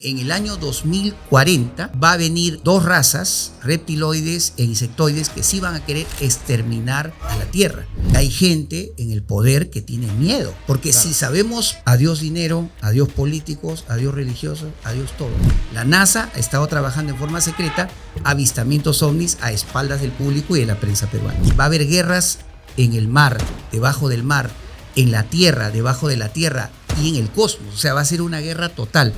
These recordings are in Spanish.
En el año 2040 va a venir dos razas, reptiloides e insectoides, que sí van a querer exterminar a la Tierra. Hay gente en el poder que tiene miedo, porque si sabemos, adiós dinero, adiós políticos, adiós religiosos, adiós todo. La NASA ha estado trabajando en forma secreta avistamientos ovnis a espaldas del público y de la prensa peruana. Va a haber guerras en el mar, debajo del mar, en la Tierra, debajo de la Tierra y en el cosmos. O sea, va a ser una guerra total.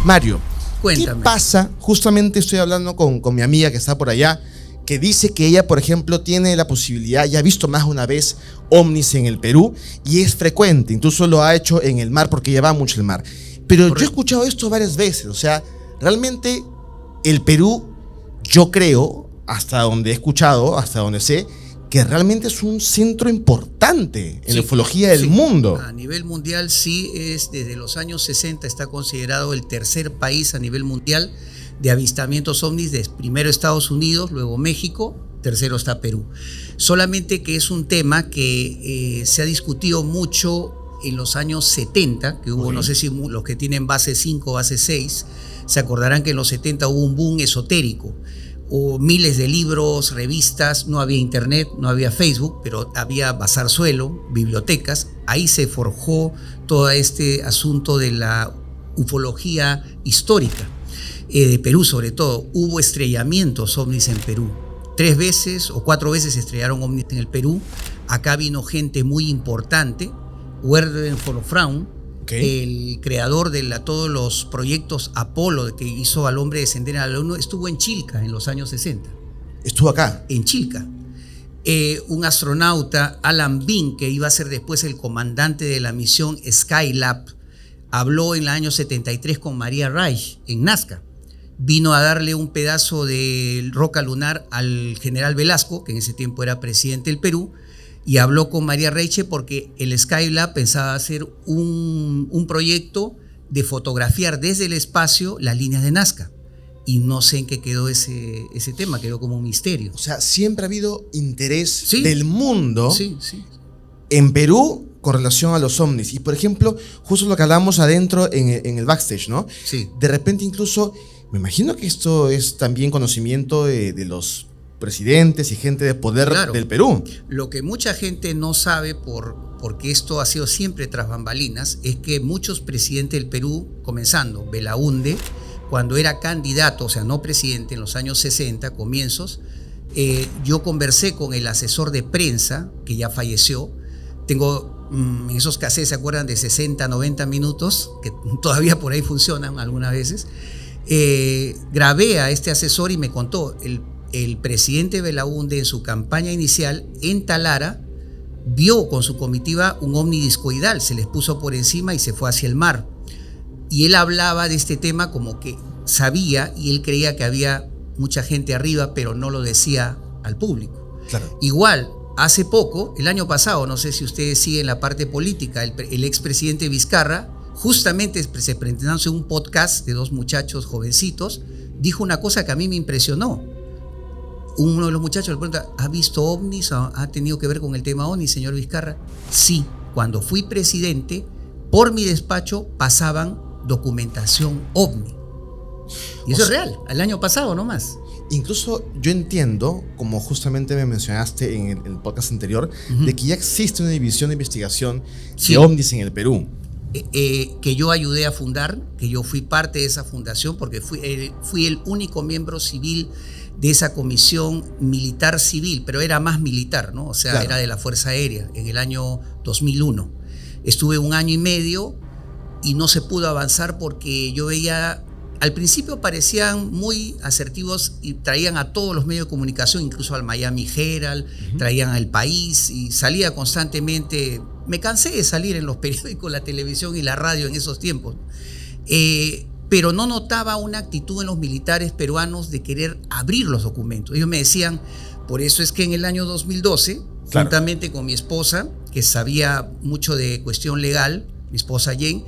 Mario, cuéntame. ¿Qué pasa? Justamente estoy hablando con mi amiga que está por allá, que dice que ella, por ejemplo, tiene la posibilidad, ya ha visto más de una vez ovnis en el Perú y es frecuente, incluso lo ha hecho en el mar porque ella va mucho al mar. Pero Correcto. Yo he escuchado esto varias veces, o sea, realmente el Perú, yo creo, hasta donde he escuchado, hasta donde sé, que realmente es un centro importante en la ufología del mundo. A nivel mundial sí, desde los años 60 está considerado el tercer país a nivel mundial de avistamientos ovnis. Primero Estados Unidos, luego México, tercero está Perú. Solamente que es un tema que se ha discutido mucho en los años 70, que hubo, no sé si los que tienen base 5, base 6, se acordarán que en los 70 hubo un boom esotérico. O miles de libros, revistas, no había internet, no había Facebook, pero había Bazar Suelo, bibliotecas. Ahí se forjó todo este asunto de la ufología histórica, de Perú sobre todo. Hubo estrellamientos ovnis en Perú. 3 veces o 4 veces se estrellaron ovnis en el Perú. Acá vino gente muy importante, Werner von Braun, el creador de todos los proyectos Apolo, que hizo al hombre descender a la luna, estuvo en Chilca en los años 60. ¿Estuvo acá? En Chilca. Un astronauta, Alan Bean, que iba a ser después el comandante de la misión Skylab, habló en el año 73 con María Reich en Nazca. Vino a darle un pedazo de roca lunar al general Velasco, que en ese tiempo era presidente del Perú, y habló con María Reiche porque el Skylab pensaba hacer un proyecto de fotografiar desde el espacio las líneas de Nazca. Y no sé en qué quedó ese tema, quedó como un misterio. O sea, siempre ha habido interés del mundo sí. en Perú con relación a los ovnis. Y por ejemplo, justo lo que hablamos adentro en el backstage, ¿no? Sí. De repente incluso, me imagino que esto es también conocimiento de los presidentes y gente de poder del Perú. Lo que mucha gente no sabe, porque esto ha sido siempre tras bambalinas, es que muchos presidentes del Perú, comenzando Belaúnde, cuando era candidato, o sea, no presidente, en los años 60, comienzos, yo conversé con el asesor de prensa, que ya falleció. Tengo en esos cassettes, ¿se acuerdan? De 60, 90 minutos, que todavía por ahí funcionan algunas veces. Grabé a este asesor y me contó, el presidente Belaúnde en su campaña inicial en Talara vio con su comitiva un ovni discoidal, se les puso por encima y se fue hacia el mar. Y él hablaba de este tema como que sabía y él creía que había mucha gente arriba, pero no lo decía al público. Claro. Igual, hace poco, el año pasado, no sé si ustedes siguen la parte política, el expresidente Vizcarra, justamente se presentándose un podcast de 2 muchachos jovencitos, dijo una cosa que a mí me impresionó. Uno de los muchachos le pregunta, ¿ha visto ovnis? ¿Ha tenido que ver con el tema ovnis, señor Vizcarra? Sí, cuando fui presidente, por mi despacho pasaban documentación ovni. Y eso es real, el año pasado nomás. Incluso yo entiendo, como justamente me mencionaste en el podcast anterior, de que ya existe una división de investigación de ovnis en el Perú. Que yo ayudé a fundar, que yo fui parte de esa fundación, porque fui el único miembro civil de esa comisión militar civil, pero era más militar, ¿no? O sea, era de la Fuerza Aérea, en el año 2001. Estuve 1 año y medio y no se pudo avanzar porque yo veía, al principio parecían muy asertivos y traían a todos los medios de comunicación, incluso al Miami Herald, traían al País y salía constantemente. Me cansé de salir en los periódicos, la televisión y la radio en esos tiempos. Pero no notaba una actitud en los militares peruanos de querer abrir los documentos. Ellos me decían, por eso es que en el año 2012, juntamente con mi esposa, que sabía mucho de cuestión legal, mi esposa Jen,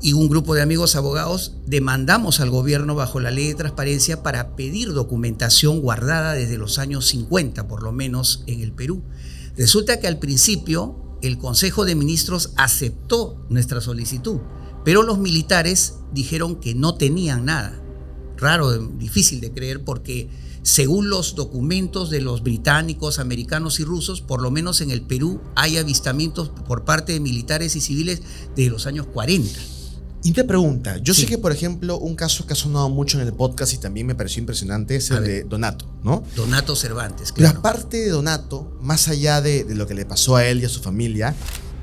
y un grupo de amigos abogados, demandamos al gobierno bajo la ley de transparencia para pedir documentación guardada desde los años 50, por lo menos en el Perú. Resulta que al principio el Consejo de Ministros aceptó nuestra solicitud, pero los militares dijeron que no tenían nada. Raro, difícil de creer, porque según los documentos de los británicos, americanos y rusos, por lo menos en el Perú hay avistamientos por parte de militares y civiles de los años 40. Y te pregunta, yo Sí. sé que, por ejemplo, un caso que ha sonado mucho en el podcast y también me pareció impresionante es el de Donato, ¿no? Donato Cervantes, Pero claro. aparte de Donato, más allá de lo que le pasó a él y a su familia,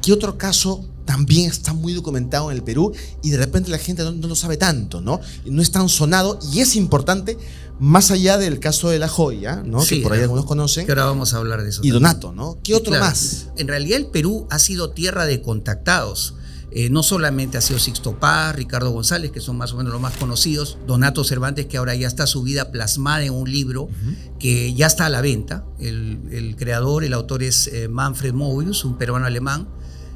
¿qué otro caso también está muy documentado en el Perú y de repente la gente no lo sabe tanto, ¿no? Y no es tan sonado y es importante, más allá del caso de La Joya, ¿no? Sí, que por ahí La algunos Joya. conocen, Que ahora vamos a hablar de eso. y también. Donato, ¿no? ¿Qué Sí, otro claro. más? En realidad el Perú ha sido tierra de contactados. No solamente ha sido Sixto Paz, Ricardo González, que son más o menos los más conocidos, Donato Cervantes, que ahora ya está su vida plasmada en un libro que ya está a la venta. El creador, el autor es Manfred Mobius, un peruano alemán.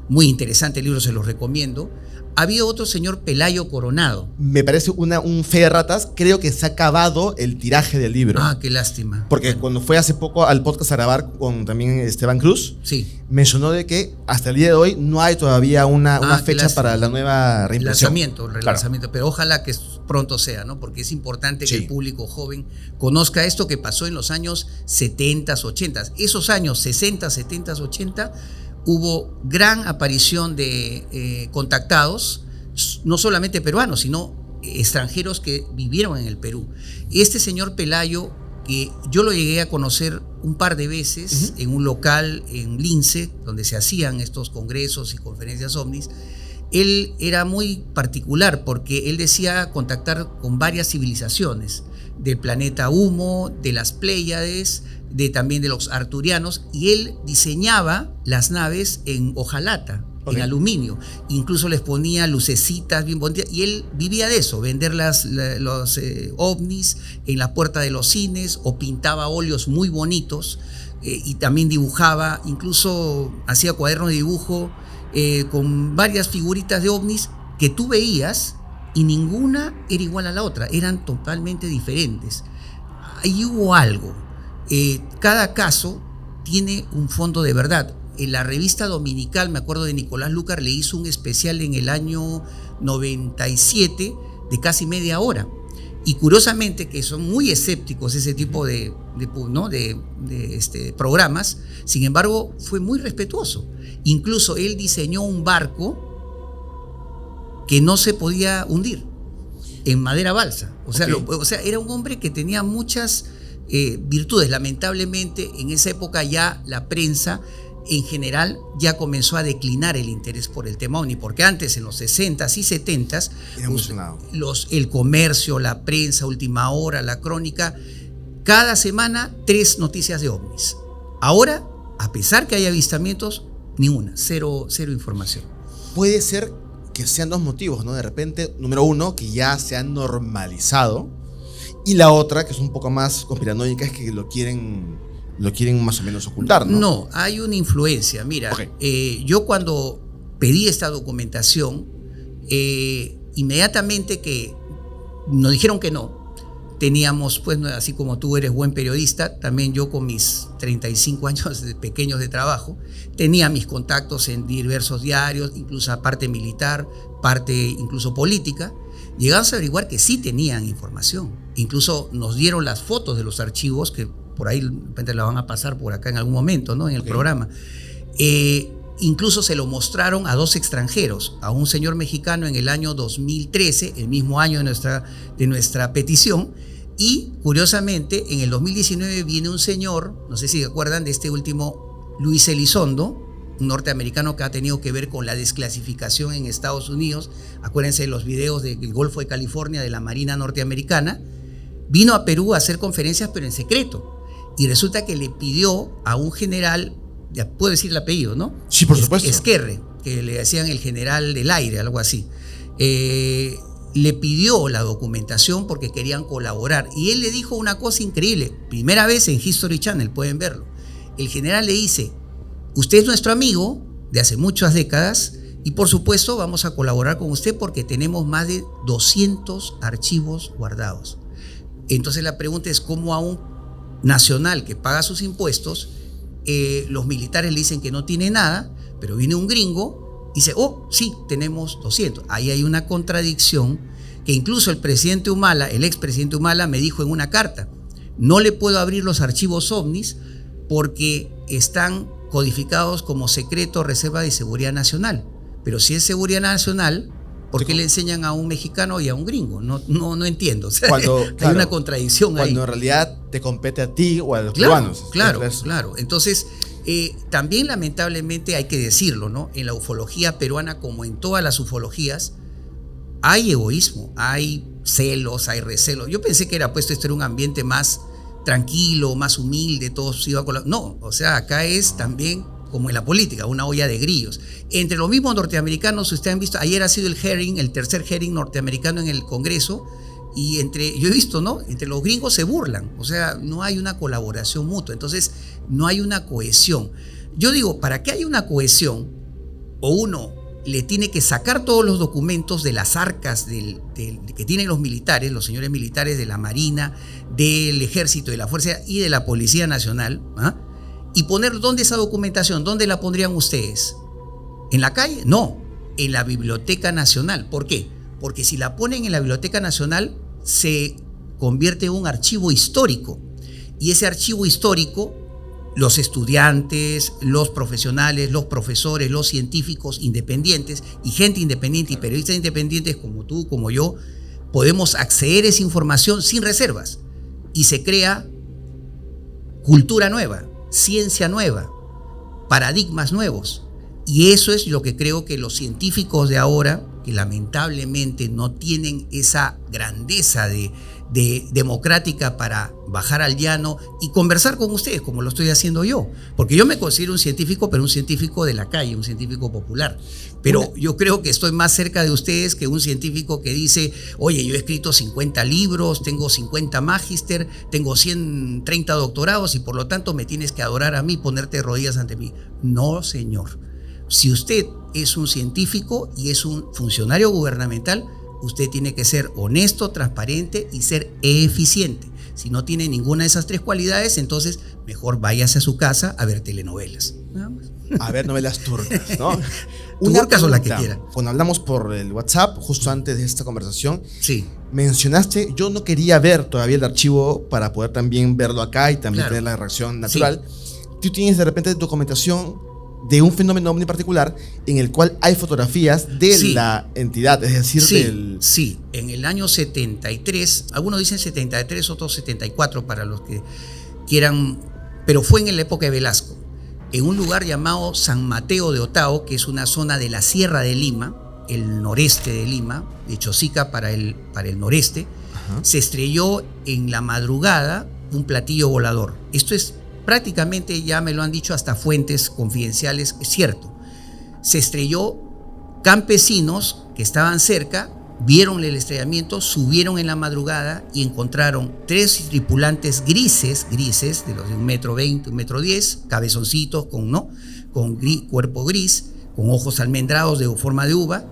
Muy interesante el libro, se los recomiendo. Había otro señor, Pelayo Coronado. Me parece un fe de ratas. Creo que se ha acabado el tiraje del libro. Ah, qué lástima. Porque Bueno, cuando fue hace poco al podcast a grabar con también Esteban Cruz, sí, mencionó de que hasta el día de hoy no hay todavía una qué fecha lástima. para la nueva el reimpresión. relanzamiento, pero ojalá que pronto sea, ¿no? Porque es importante Sí. que el público joven conozca esto que pasó en los años 70, 80. Esos años 60, 70, 80 hubo gran aparición de contactados, no solamente peruanos, sino extranjeros que vivieron en el Perú. Este señor Pelayo, que yo lo llegué a conocer un par de veces en un local en Lince, donde se hacían estos congresos y conferencias ovnis. Él era muy particular porque él decía contactar con varias civilizaciones, del planeta Humo, de las Pléyades, también de los arturianos, y él diseñaba las naves en hojalata, en aluminio. Incluso les ponía lucecitas bien bonitas, y él vivía de eso, vender los ovnis en la puerta de los cines, o pintaba óleos muy bonitos, y también dibujaba, incluso hacía cuadernos de dibujo con varias figuritas de ovnis que tú veías y ninguna era igual a la otra, eran totalmente diferentes. Ahí hubo algo. Cada caso tiene un fondo de verdad. En la revista dominical, me acuerdo de Nicolás Lucar, le hizo un especial en el año 97 de casi media hora. Y curiosamente, que son muy escépticos ese tipo de programas, sin embargo, fue muy respetuoso. Incluso él diseñó un barco que no se podía hundir en madera balsa. O sea, era un hombre que tenía muchas virtudes. Lamentablemente, en esa época ya la prensa en general ya comenzó a declinar el interés por el tema OVNI, porque antes, en los 60s y 70s, el comercio, la prensa, Última Hora, la Crónica, cada semana 3 noticias de ovnis. Ahora, a pesar que hay avistamientos, ninguna, cero información. Puede ser que sean dos motivos, ¿no? De repente, número uno, que ya se han normalizado, y la otra, que es un poco más conspiranoica, es que lo quieren más o menos ocultar, ¿no? No, hay una influencia. Mira, yo cuando pedí esta documentación, inmediatamente que nos dijeron que no, teníamos, pues, así como tú eres buen periodista, también yo con mis 35 años pequeños de trabajo, tenía mis contactos en diversos diarios, incluso parte militar, parte incluso política. Llegamos a averiguar que sí tenían información. Incluso nos dieron las fotos de los archivos, que por ahí de repente la van a pasar por acá en algún momento, ¿no? En el programa. Incluso se lo mostraron a 2 extranjeros, a un señor mexicano en el año 2013, el mismo año de nuestra petición, y curiosamente en el 2019 viene un señor, no sé si se acuerdan de este último, Luis Elizondo, un norteamericano que ha tenido que ver con la desclasificación en Estados Unidos. Acuérdense de los videos del Golfo de California, de la Marina norteamericana. Vino a Perú a hacer conferencias, pero en secreto. Y resulta que le pidió a un general, ya puedo decir el apellido, ¿no? Sí, por supuesto. Esquerre, que le decían el general del aire, algo así. Le pidió la documentación porque querían colaborar. Y él le dijo una cosa increíble. Primera vez en History Channel, pueden verlo. El general le dice: usted es nuestro amigo de hace muchas décadas y por supuesto vamos a colaborar con usted porque tenemos más de 200 archivos guardados. Entonces la pregunta es cómo a un nacional que paga sus impuestos, los militares le dicen que no tiene nada, Pero viene un gringo y dice, oh, sí, tenemos 200. Ahí hay una contradicción que incluso el presidente Humala, el expresidente Humala, me dijo en una carta, no le puedo abrir los archivos OVNIs porque están codificados como secreto, reserva de seguridad nacional. Pero si es seguridad nacional, ¿por qué le enseñan a un mexicano y a un gringo? No entiendo. O sea, hay una contradicción ahí. Cuando en realidad te compete a ti o a los claro, cubanos. Claro. Entonces, también lamentablemente hay que decirlo, ¿no? En la ufología peruana, como en todas las ufologías, hay egoísmo, hay celos, hay recelos. Yo pensé que esto era un ambiente más tranquilo, más humilde, todos iban con la... No, o sea, acá es también como en la política, una olla de grillos. Entre los mismos norteamericanos, ustedes han visto, ayer ha sido el tercer hearing norteamericano en el Congreso, y yo he visto, ¿no? Entre los gringos se burlan, o sea, no hay una colaboración mutua, entonces no hay una cohesión. Yo digo, para que haya una cohesión, o uno le tiene que sacar todos los documentos de las arcas que tienen los militares, los señores militares de la Marina, del Ejército, de la Fuerza y de la Policía Nacional, y poner dónde esa documentación, ¿dónde la pondrían ustedes? ¿En la calle? No, en la Biblioteca Nacional. ¿Por qué? Porque si la ponen en la Biblioteca Nacional, se convierte en un archivo histórico. Y ese archivo histórico, los estudiantes, los profesionales, los profesores, los científicos independientes y gente independiente y periodistas independientes como tú, como yo, podemos acceder a esa información sin reservas. Y se crea cultura nueva, ciencia nueva, paradigmas nuevos. Y eso es lo que creo que los científicos de ahora, que lamentablemente no tienen esa grandeza de democrática para bajar al llano y conversar con ustedes, como lo estoy haciendo yo. Porque yo me considero un científico, pero un científico de la calle, un científico popular. Pero yo creo que estoy más cerca de ustedes que un científico que dice, oye, yo he escrito 50 libros, tengo 50 magíster, tengo 130 doctorados y por lo tanto me tienes que adorar a mí, ponerte de rodillas ante mí. No, señor. Si usted es un científico y es un funcionario gubernamental, usted tiene que ser honesto, transparente y ser eficiente. Si no tiene ninguna de esas tres cualidades, entonces mejor váyase a su casa a ver telenovelas. Nada más. A ver novelas turcas, ¿no? Turcas o la que quiera. Cuando hablamos por el WhatsApp, justo antes de esta conversación, sí, mencionaste, yo no quería ver todavía el archivo para poder también verlo acá y también tener la reacción natural. Sí. Tú tienes de repente documentación de un fenómeno ovni particular en el cual hay fotografías de la entidad, es decir, Sí, en el año 73, algunos dicen 73, otros 74 para los que quieran, pero fue en la época de Velasco, en un lugar llamado San Mateo de Otao, que es una zona de la Sierra de Lima, el noreste de Lima, de Chosica para el noreste. Ajá. Se estrelló en la madrugada un platillo volador. Esto es prácticamente, ya me lo han dicho hasta fuentes confidenciales, es cierto. Se estrelló, campesinos que estaban cerca vieron el estrellamiento, subieron en la madrugada y encontraron 3 tripulantes grises, de los de 1,20 m, 1,10 m, cabezoncitos con cuerpo gris, con ojos almendrados de forma de uva,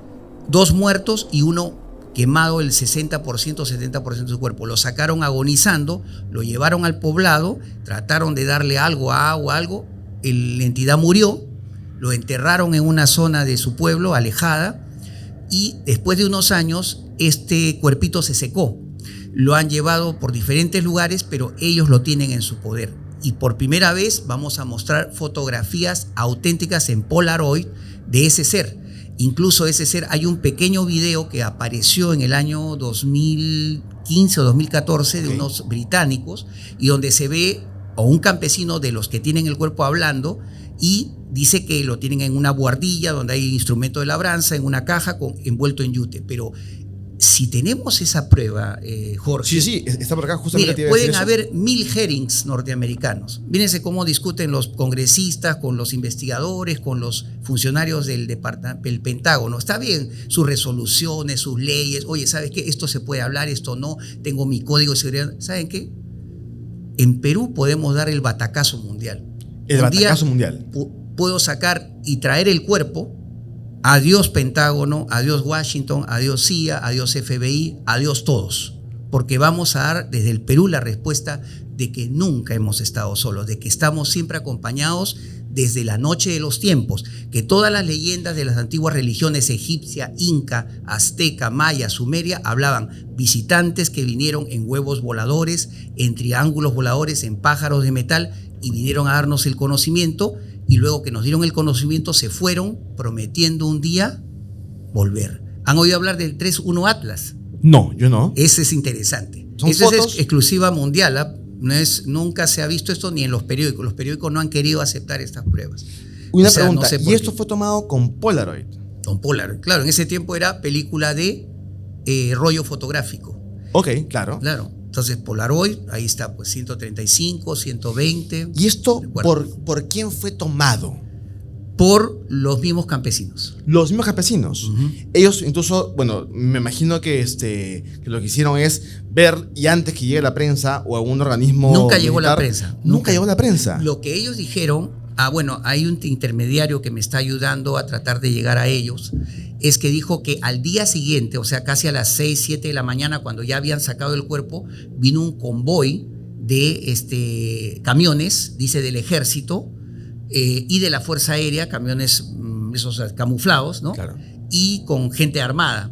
2 muertos y uno quemado el 60%, 70% de su cuerpo. Lo sacaron agonizando, lo llevaron al poblado, trataron de darle algo, agua, algo, la entidad murió, lo enterraron en una zona de su pueblo, alejada, y después de unos años, este cuerpito se secó. Lo han llevado por diferentes lugares, pero ellos lo tienen en su poder. Y por primera vez vamos a mostrar fotografías auténticas en Polaroid de ese ser. Incluso ese ser, hay un pequeño video que apareció en el año 2015 o 2014 de unos británicos y donde se ve a un campesino de los que tienen el cuerpo hablando y dice que lo tienen en una buhardilla donde hay instrumento de labranza, en una caja envuelto en yute. Pero si tenemos esa prueba, Jorge... Sí, está por acá justamente. Mire, pueden haber 1000 hearings norteamericanos. Fíjense cómo discuten los congresistas con los investigadores, con los funcionarios del Pentágono. Está bien sus resoluciones, sus leyes. Oye, ¿sabes qué? Esto se puede hablar, esto no. Tengo mi código de seguridad. ¿Saben qué? En Perú podemos dar el batacazo mundial. El batacazo mundial. Puedo sacar y traer el cuerpo. Adiós Pentágono, adiós Washington, adiós CIA, adiós FBI, adiós todos. Porque vamos a dar desde el Perú la respuesta de que nunca hemos estado solos, de que estamos siempre acompañados desde la noche de los tiempos, que todas las leyendas de las antiguas religiones egipcia, inca, azteca, maya, sumeria hablaban visitantes que vinieron en huevos voladores, en triángulos voladores, en pájaros de metal y vinieron a darnos el conocimiento, y luego que nos dieron el conocimiento se fueron prometiendo un día volver. ¿Han oído hablar del 3-1 Atlas? No, yo no. Ese es interesante. ¿Son Esa fotos? es exclusiva mundial, ¿ah? Nunca se ha visto esto ni en los periódicos. Los periódicos no han querido aceptar estas pruebas. Una O sea, pregunta, no sé ¿y por esto qué. fue tomado con Polaroid? Don Polar, claro, en ese tiempo era película de rollo fotográfico. Ok, claro. Claro. Entonces Polaroid, ahí está, pues 135, 120. ¿Y esto recuerdo. por quién fue tomado? Por los mismos campesinos. Los mismos campesinos. Ujú. Ellos incluso, bueno, me imagino que lo que hicieron es ver, y antes que llegue la prensa o algún organismo Nunca llegó la militar, prensa. Nunca llegó la prensa. Lo que ellos dijeron, bueno, hay un intermediario que me está ayudando a tratar de llegar a ellos, es que dijo que al día siguiente, o sea, casi a las 6, 7 de la mañana, cuando ya habían sacado el cuerpo, vino un convoy de camiones, dice, del ejército y de la Fuerza Aérea, camiones esos camuflados, ¿no? Claro. Y con gente armada.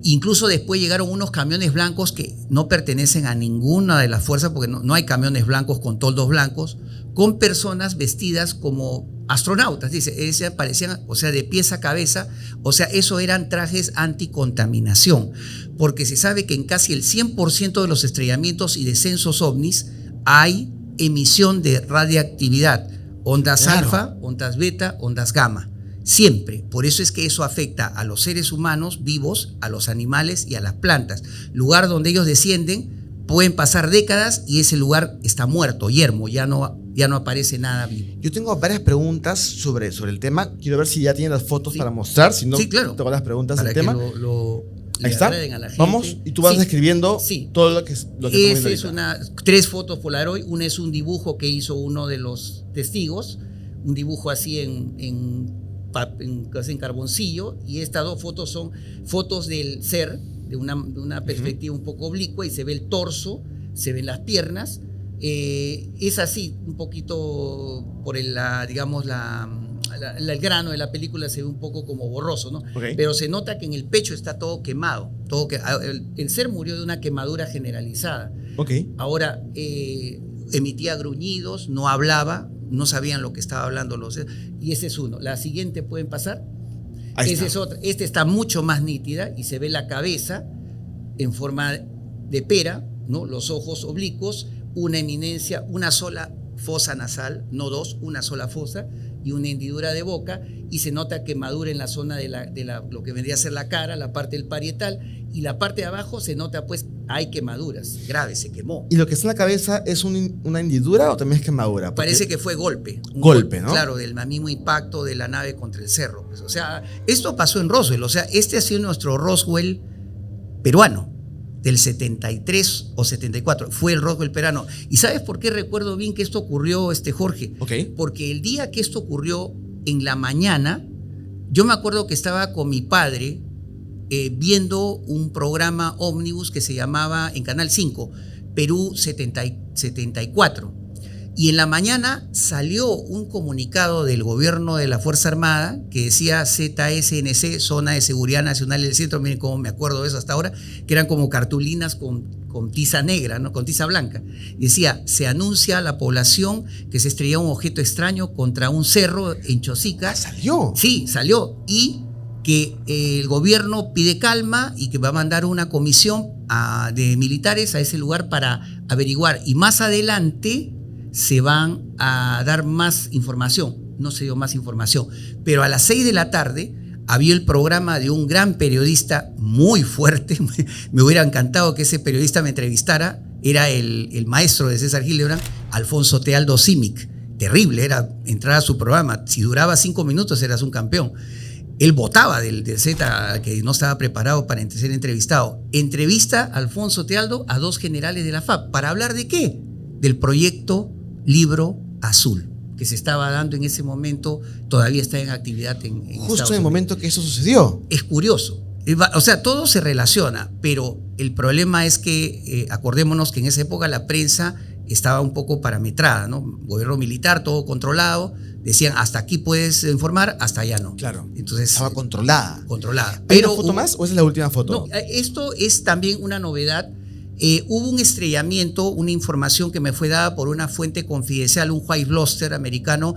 Incluso después llegaron unos camiones blancos que no pertenecen a ninguna de las fuerzas, porque no hay camiones blancos con toldos blancos, con personas vestidas como astronautas, dice, parecían, o sea, de pies a cabeza, o sea, eso eran trajes anticontaminación, porque se sabe que en casi el 100% de los estrellamientos y descensos ovnis hay emisión de radiactividad, ondas Claro. alfa, ondas beta, ondas gamma. Siempre. Por eso es que eso afecta a los seres humanos vivos, a los animales y a las plantas. Lugar donde ellos descienden, pueden pasar décadas y ese lugar está muerto, yermo, ya no aparece nada vivo. Yo tengo varias preguntas sobre el tema. Quiero ver si ya tienen las fotos Sí. para mostrar. Si no, Sí, claro. tengo las preguntas Para del que tema. le Ahí está. agraden a la gente. Vamos, y tú vas Sí. describiendo Sí. todo lo que estamos viendo Esa es ahorita. 3 fotos Polaroid. Una es un dibujo que hizo uno de los testigos, un dibujo así casi en carboncillo, y estas 2 fotos son fotos del ser, de una perspectiva un poco oblicua, y se ve el torso, se ven las piernas. Es así, un poquito por el grano de la película se ve un poco como borroso, ¿no? Ok. Pero se nota que en el pecho está todo quemado. El ser murió de una quemadura generalizada. Ok. Ahora, emitía gruñidos, no hablaba, no sabían lo que estaba hablando y ese es uno. La siguiente, ¿pueden pasar? Ahí Esa está. es otra. Esta está mucho más nítida y se ve la cabeza en forma de pera, ¿no? Los ojos oblicuos, una eminencia, una sola fosa nasal, no 2, una sola fosa y una hendidura de boca, y se nota quemadura en la zona de lo que vendría a ser la cara, la parte del parietal, y la parte de abajo se nota, pues, hay quemaduras graves, se quemó. ¿Y lo que está en la cabeza es una hendidura o también es quemadura? Porque- Parece que fue golpe. Un Golpe, ¿no? Claro, del mismo impacto de la nave contra el cerro. Pues, o sea, esto pasó en Roswell. O sea, este ha sido nuestro Roswell peruano, del 73 o 74. Fue el Roswell peruano. ¿Y sabes por qué recuerdo bien que esto ocurrió, Jorge? Ok. Porque el día que esto ocurrió, en la mañana, yo me acuerdo que estaba con mi padre viendo un programa ómnibus que se llamaba, en Canal 5, Perú 74. Y en la mañana salió un comunicado del gobierno de la Fuerza Armada que decía ZSNC, Zona de Seguridad Nacional del Centro, miren cómo me acuerdo de eso hasta ahora, que eran como cartulinas con tiza negra, ¿no? Con tiza blanca. Y decía, se anuncia a la población que se estrelló un objeto extraño contra un cerro en Chosica. ¿Salió? Sí, salió. Y que el gobierno pide calma y que va a mandar una comisión de militares a ese lugar para averiguar. Y más adelante se van a dar más información. No se dio más información. Pero a las 6 de la tarde había el programa de un gran periodista muy fuerte. Me hubiera encantado que ese periodista me entrevistara. Era el maestro de César Hildebrand, Alfonso Tealdo Simic. Terrible era entrar a su programa. Si duraba 5 minutos eras un campeón. Él votaba del Z, que no estaba preparado para ser entrevistado. Entrevista a Alfonso Tealdo a 2 generales de la FAP. ¿Para hablar de qué? Del proyecto Libro Azul, que se estaba dando en ese momento, todavía está en actividad en Justo Estados en el Unidos. momento que eso sucedió. Es curioso. O sea, todo se relaciona, pero el problema es que, acordémonos que en esa época la prensa estaba un poco parametrada, ¿no? Gobierno militar, todo controlado, Decían, hasta aquí puedes informar, hasta allá no. Claro. Entonces, estaba controlada. Controlada. ¿Hay una foto más o esa es la última foto? No, esto es también una novedad. Hubo un estrellamiento, una información que me fue dada por una fuente confidencial, un white bluster americano,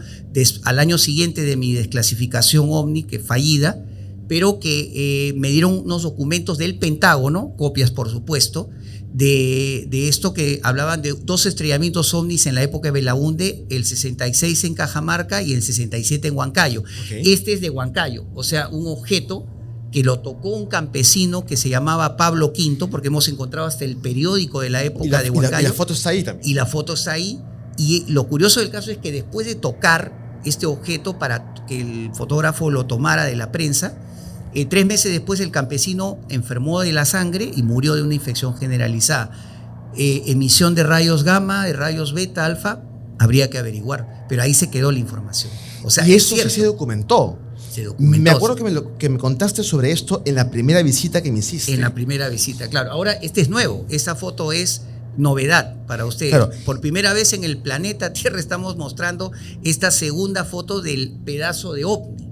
al año siguiente de mi desclasificación OVNI, que fallida, pero que me dieron unos documentos del Pentágono, copias por supuesto, de esto que hablaban de 2 estrellamientos ovnis en la época de Belaúnde, el 66 en Cajamarca y el 67 en Huancayo. Okay. Este es de Huancayo, o sea, un objeto que lo tocó un campesino que se llamaba Pablo V, porque hemos encontrado hasta el periódico de la época de Huancayo. Y la foto está ahí también. Y la foto está ahí. Y lo curioso del caso es que después de tocar este objeto para que el fotógrafo lo tomara de la prensa, 3 meses después el campesino enfermó de la sangre y murió de una infección generalizada. Emisión de rayos gamma, de rayos beta, alfa, habría que averiguar, pero ahí se quedó la información. O sea, y eso sí se documentó. Me acuerdo que me contaste sobre esto en la primera visita que me hiciste. En la primera visita, claro. Ahora, este es nuevo. Esta foto es novedad para ustedes. Claro. Por primera vez en el planeta Tierra estamos mostrando esta segunda foto del pedazo de ovni.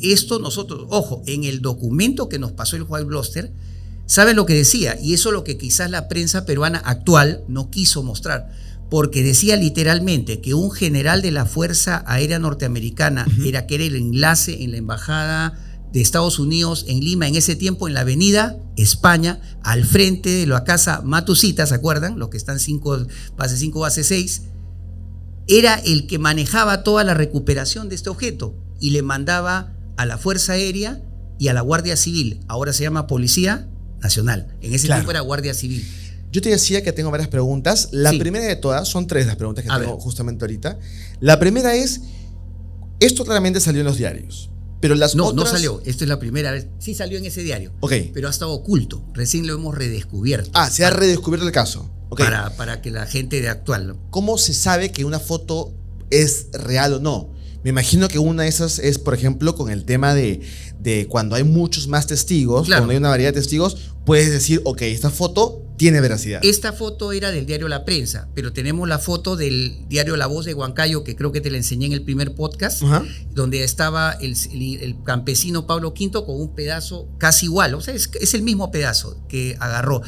Esto nosotros, ojo, en el documento que nos pasó el white bluster, ¿saben lo que decía? Y eso es lo que quizás la prensa peruana actual no quiso mostrar. Porque decía literalmente que un general de la Fuerza Aérea Norteamericana era el enlace en la embajada de Estados Unidos en Lima, en ese tiempo en la avenida España, al frente de la casa Matusita, ¿se acuerdan? Los que están base 5, base 6, era el que manejaba toda la recuperación de este objeto y le mandaba a la Fuerza Aérea y a la Guardia Civil. Ahora se llama Policía Nacional. En ese tiempo era Guardia Civil. Yo te decía que tengo varias preguntas. La primera de todas, son 3 las preguntas que tengo justamente ahorita. La primera es, esto claramente salió en los diarios, pero las otras... No salió, esto es la primera vez. Sí salió en ese diario, pero ha estado oculto. Recién lo hemos redescubierto. Se ha redescubierto el caso. Para que la gente de actual... ¿no? ¿Cómo se sabe que una foto es real o no? Me imagino que una de esas es, por ejemplo, con el tema de cuando hay muchos más testigos, cuando hay una variedad de testigos, puedes decir, ok, esta foto tiene veracidad. Esta foto era del diario La Prensa, pero tenemos la foto del diario La Voz de Huancayo, que creo que te la enseñé en el primer podcast, donde estaba el campesino Pablo V con un pedazo casi igual, o sea, es el mismo pedazo que agarró.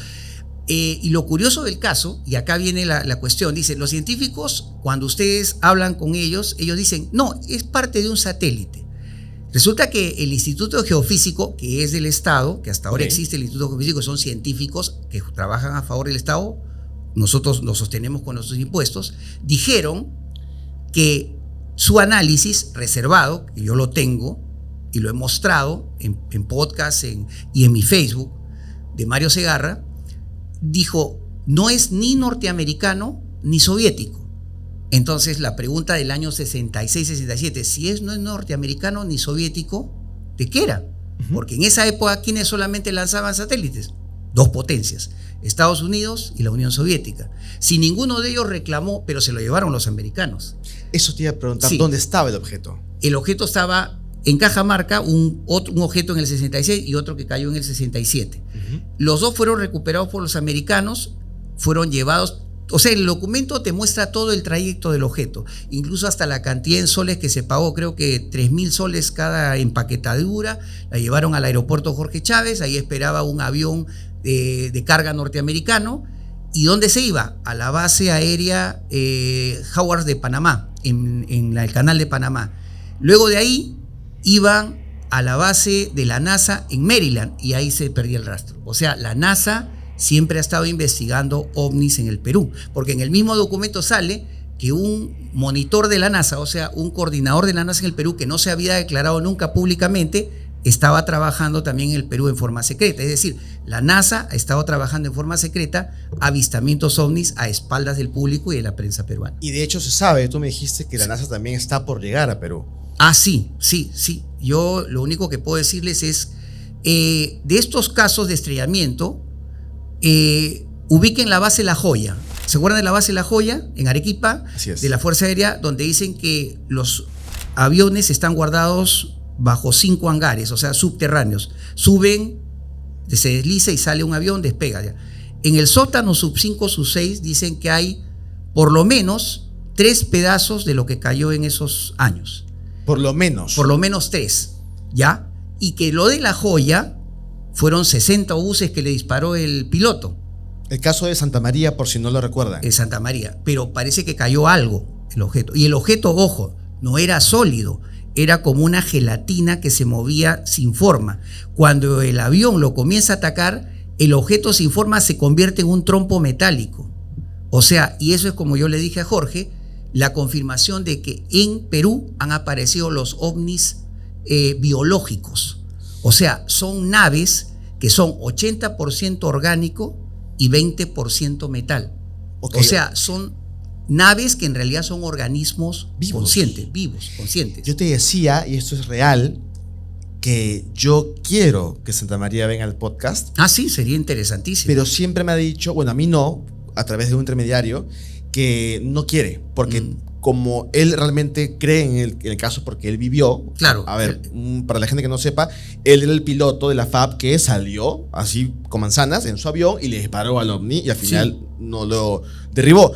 Y lo curioso del caso, y acá viene la cuestión, dice, los científicos, cuando ustedes hablan con ellos dicen, no, es parte de un satélite. Resulta que el Instituto Geofísico, que es del Estado, que hasta ahora existe el Instituto Geofísico, son científicos que trabajan a favor del Estado, nosotros lo sostenemos con nuestros impuestos, dijeron que su análisis reservado, que yo lo tengo y lo he mostrado en podcast y en mi Facebook, de Mario Segarra, dijo, no es ni norteamericano ni soviético. Entonces la pregunta del año 66-67, si no es norteamericano ni soviético, ¿de qué era? Porque en esa época, ¿quiénes solamente lanzaban satélites? 2 potencias, Estados Unidos y la Unión Soviética. Si ninguno de ellos reclamó, pero se lo llevaron los americanos. Eso te iba a preguntar, ¿dónde estaba el objeto? El objeto estaba en Cajamarca, un objeto en el 66 y otro que cayó en el 67. Los 2 fueron recuperados por los americanos, fueron llevados. O sea, el documento te muestra todo el trayecto del objeto, incluso hasta la cantidad en soles que se pagó, creo que 3.000 soles cada empaquetadura, la llevaron al aeropuerto Jorge Chávez, ahí esperaba un avión de carga norteamericano. ¿Y dónde se iba? A la base aérea Howard de Panamá, en el canal de Panamá. Luego de ahí iban a la base de la NASA en Maryland y ahí se perdía el rastro. O sea, la NASA siempre ha estado investigando ovnis en el Perú, porque en el mismo documento sale que un monitor de la NASA, o sea, un coordinador de la NASA en el Perú que no se había declarado nunca públicamente, estaba trabajando también en el Perú en forma secreta. Es decir, la NASA ha estado trabajando en forma secreta avistamientos ovnis a espaldas del público y de la prensa peruana. Y de hecho se sabe, tú me dijiste que la NASA también está por llegar a Perú. Sí. Yo lo único que puedo decirles es, de estos casos de estrellamiento, ubiquen la base La Joya. ¿Se acuerdan de la base La Joya en Arequipa? Así es. De la Fuerza Aérea, donde dicen que los aviones están guardados bajo 5 hangares, o sea, subterráneos. Suben, se desliza y sale un avión, despega. En el sótano sub 5, sub 6 dicen que hay por lo menos 3 pedazos de lo que cayó en esos años. Por lo menos. Por lo menos 3, ¿ya? Y que lo de La Joya fueron 60 obuses que le disparó el piloto. El caso de Santa María, por si no lo recuerdan. En Santa María, pero parece que cayó algo, el objeto. Y el objeto, ojo, no era sólido, era como una gelatina que se movía sin forma. Cuando el avión lo comienza a atacar, el objeto sin forma se convierte en un trompo metálico. O sea, y eso es, como yo le dije a Jorge, la confirmación de que en Perú han aparecido los ovnis biológicos. O sea, son naves que son 80% orgánico y 20% metal. Okay. O sea, son naves que en realidad son organismos conscientes, vivos, conscientes. Yo te decía, y esto es real, que yo quiero que Santa María venga al podcast. Ah, sí, sería interesantísimo. Pero siempre me ha dicho, bueno, a mí no, a través de un intermediario, que no quiere, porque como él realmente cree en el caso, porque él vivió. Claro. A ver, para la gente que no sepa, él era el piloto de la FAB que salió así con manzanas en su avión y le disparó al ovni y al final no lo derribó.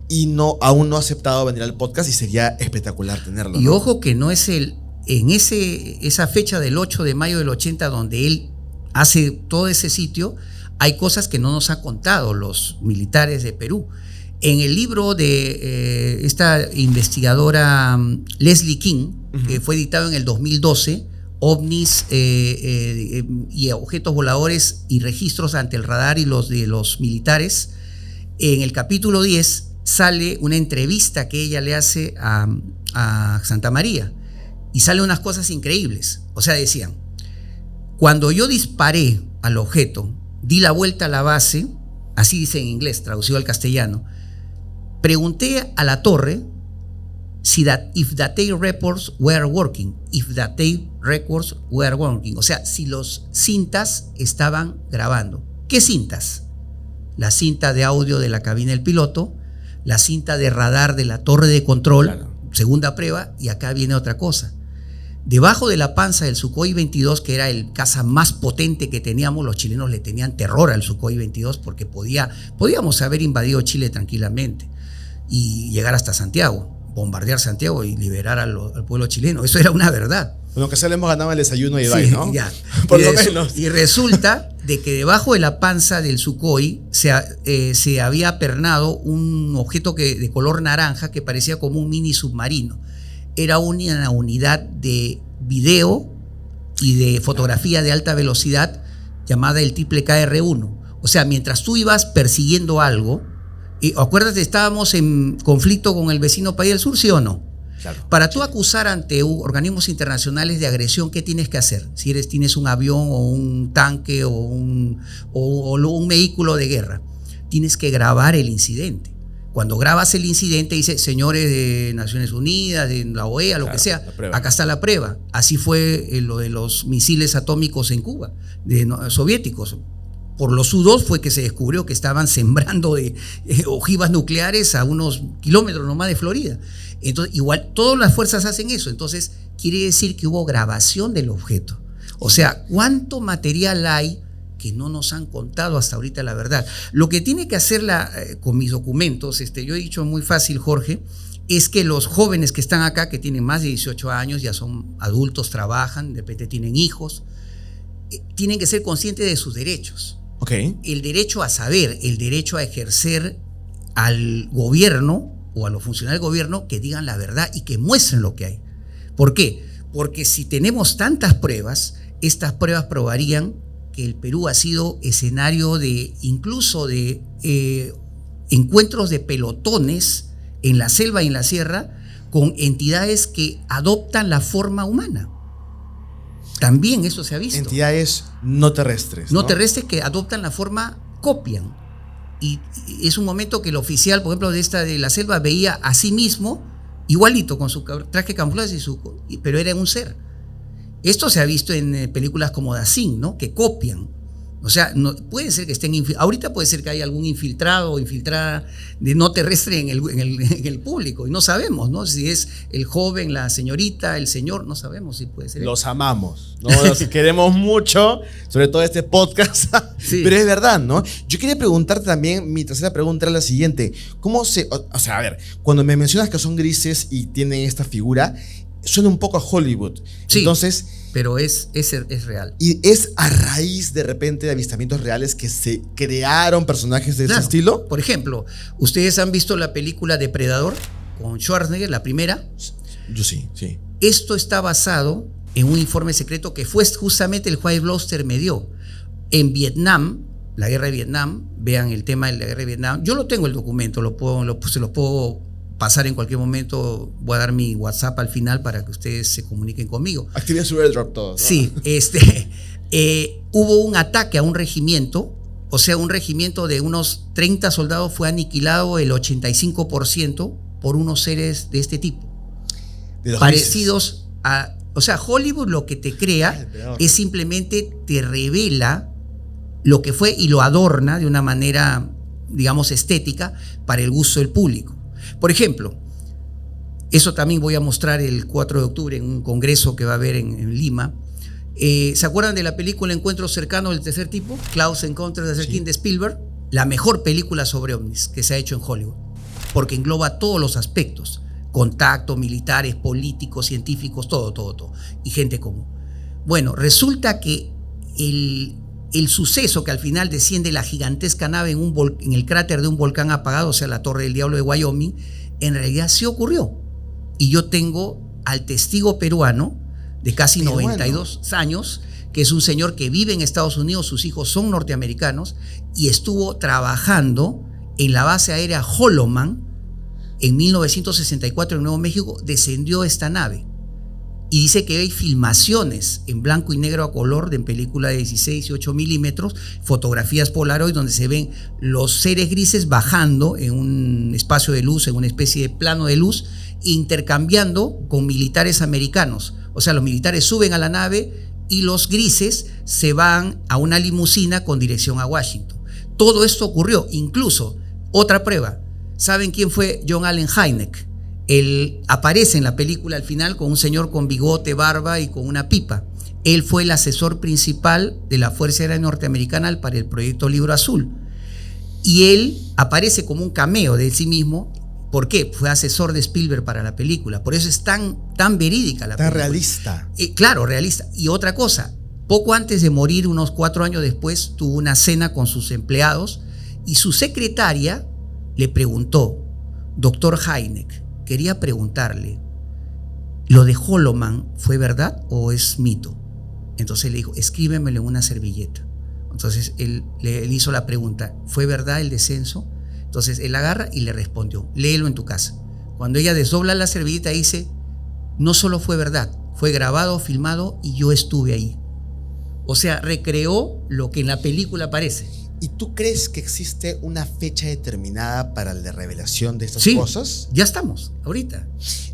Y aún no ha aceptado venir al podcast y sería espectacular tenerlo. Y ¿no? Ojo que no es en esa fecha del 8 de mayo del 80 donde él hace todo ese sitio, hay cosas que no nos han contado los militares de Perú. En el libro de esta investigadora Leslie King, que fue editado en el 2012, ovnis y objetos voladores y registros ante el radar y los de los militares, en el capítulo 10 sale una entrevista que ella le hace a Santa María y salen unas cosas increíbles. O sea, decían, cuando yo disparé al objeto, di la vuelta a la base, así dice en inglés, traducido al castellano, pregunté a la torre if the tape records were working, o sea, si los cintas estaban grabando. ¿Qué cintas? La cinta de audio de la cabina del piloto, la cinta de radar de la torre de control, claro. Segunda prueba, y acá viene otra cosa. Debajo de la panza del Sukhoi 22, que era el caza más potente que teníamos, los chilenos le tenían terror al Sukhoi 22 porque podíamos haber invadido Chile tranquilamente y llegar hasta Santiago, bombardear Santiago y liberar al pueblo chileno. Eso era una verdad. Bueno, que se le hemos ganado el desayuno y Ibai, ¿no? Ya. Por lo menos. Y resulta de que debajo de la panza del Sukhoi se había pernado un objeto de color naranja que parecía como un mini submarino. Era una unidad de video y de fotografía de alta velocidad llamada el triple KR-1. O sea, mientras tú ibas persiguiendo algo, acuérdate, estábamos en conflicto con el vecino país del sur, ¿sí o no? Claro. Para tú acusar ante organismos internacionales de agresión, ¿qué tienes que hacer? Si tienes un avión o un tanque o un vehículo de guerra, tienes que grabar el incidente. Cuando grabas el incidente, dice, señores de Naciones Unidas, de la OEA, lo que sea, acá está la prueba. Así fue lo de los misiles atómicos en Cuba, soviéticos. Por los U-2 fue que se descubrió que estaban sembrando ojivas nucleares a unos kilómetros nomás de Florida. Entonces, igual, todas las fuerzas hacen eso. Entonces, quiere decir que hubo grabación del objeto. O sea, ¿cuánto material hay que no nos han contado hasta ahorita la verdad? Lo que tiene que hacer con mis documentos, yo he dicho muy fácil, Jorge, es que los jóvenes que están acá, que tienen más de 18 años, ya son adultos, trabajan, de repente tienen hijos, tienen que ser conscientes de sus derechos. Okay. El derecho a saber, el derecho a ejercer al gobierno o a los funcionarios del gobierno que digan la verdad y que muestren lo que hay. ¿Por qué? Porque si tenemos tantas pruebas, estas pruebas probarían que el Perú ha sido escenario incluso de encuentros de pelotones en la selva y en la sierra con entidades que adoptan la forma humana. También eso se ha visto. Entidades no terrestres. No terrestres que adoptan la forma, copian. Y es un momento que el oficial, por ejemplo, de la selva veía a sí mismo igualito con su traje camuflaje, pero era un ser. Esto se ha visto en películas como The Thing, ¿no? Que copian. O sea, no, puede ser que estén ahorita puede ser que haya algún infiltrado o infiltrada de no terrestre en el público y no sabemos, ¿no? Si es el joven, la señorita, el señor, no sabemos si puede ser. Los amamos, ¿no? Los queremos mucho, sobre todo este podcast, Sí. pero es verdad, ¿no? Yo quería preguntarte también, mi tercera pregunta era la siguiente, o sea, a ver, cuando me mencionas que son grises y tienen esta figura, suena un poco a Hollywood. Sí. Entonces, Pero es real. ¿y es a raíz de repente de avistamientos reales que se crearon personajes de ese estilo? Por ejemplo, ¿ustedes han visto la película Depredador con Schwarzenegger, la primera? Yo sí, sí. Esto está basado en un informe secreto que fue justamente el White Bluster me dio. En Vietnam, la guerra de Vietnam, vean el tema de la guerra de Vietnam. Yo lo tengo el documento, se los puedo pasar en cualquier momento. Voy a dar mi WhatsApp al final para que ustedes se comuniquen conmigo. Activen su airdrop todos, ¿no? Sí, hubo un ataque a un regimiento, o sea, un regimiento de unos 30 soldados fue aniquilado el 85% por unos seres de este tipo. De los Parecidos a... O sea, Hollywood lo que te crea es simplemente te revela lo que fue y lo adorna de una manera, digamos, estética para el gusto del público. Por ejemplo, eso también voy a mostrar el 4 de octubre en un congreso que va a haber en Lima. ¿Se acuerdan de la película Encuentro cercano del tercer tipo? Close Encounters of the Third Kind de Spielberg. La mejor película sobre ovnis que se ha hecho en Hollywood, porque engloba todos los aspectos: contacto, militares, políticos, científicos, todo, y gente común. Bueno, resulta que el suceso que al final desciende la gigantesca nave en el cráter de un volcán apagado, o sea, la Torre del Diablo de Wyoming, en realidad sí ocurrió. Y yo tengo al testigo peruano de casi 92 años, que es un señor que vive en Estados Unidos, sus hijos son norteamericanos, y estuvo trabajando en la base aérea Holloman. En 1964 en Nuevo México descendió esta nave. Y dice que hay filmaciones en blanco y negro a color de película de 16 y 8 milímetros, fotografías Polaroid donde se ven los seres grises bajando en un espacio de luz, en una especie de plano de luz, intercambiando con militares americanos. O sea, los militares suben a la nave y los grises se van a una limusina con dirección a Washington. Todo esto ocurrió. Incluso, otra prueba, ¿saben quién fue John Allen Hynek? Él aparece en la película al final con un señor con bigote, barba y con una pipa. Él fue el asesor principal de la Fuerza Aérea Norteamericana para el proyecto Libro Azul. Y él aparece como un cameo de sí mismo. ¿Por qué? Fue asesor de Spielberg para la película. Por eso es tan verídica la película. Tan realista. Claro, realista. Y otra cosa, poco antes de morir, unos 4 años después, tuvo una cena con sus empleados y su secretaria le preguntó: doctor Hynek, quería preguntarle, ¿lo de Holloman fue verdad o es mito? Entonces le dijo, escríbemelo en una servilleta. Entonces él le hizo la pregunta, ¿fue verdad el descenso? Entonces él agarra y le respondió, léelo en tu casa. Cuando ella desdobla la servilleta dice, no solo fue verdad, fue grabado, filmado y yo estuve ahí. O sea, recreó lo que en la película aparece. ¿Y tú crees que existe una fecha determinada para la revelación de estas cosas? Ya estamos, ahorita.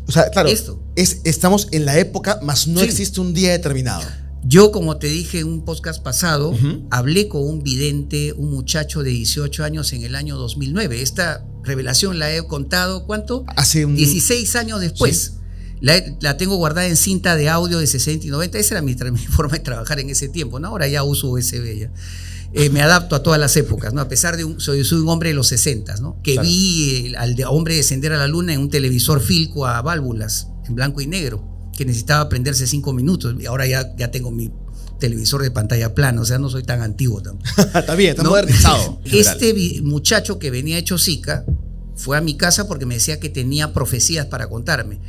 O sea, claro, Esto. Estamos en la época, mas no existe un día determinado. Yo, como te dije en un podcast pasado, hablé con un vidente, un muchacho de 18 años en el año 2009. Esta revelación la he contado, ¿cuánto? Hace 16 años después. Sí. La tengo guardada en cinta de audio de 60 y 90. Esa era mi forma de trabajar en ese tiempo, ¿no? Ahora ya uso USB ya. Me adapto a todas las épocas, ¿no? A pesar de soy un hombre de los 60, ¿no? Que claro. Vi al hombre descender a la luna en un televisor Philco a válvulas, en blanco y negro, que necesitaba prenderse 5 minutos. Y ahora ya tengo mi televisor de pantalla plana, o sea, no soy tan antiguo tampoco. Está bien, está modernizado. Este muchacho que venía hecho Zika fue a mi casa porque me decía que tenía profecías para contarme.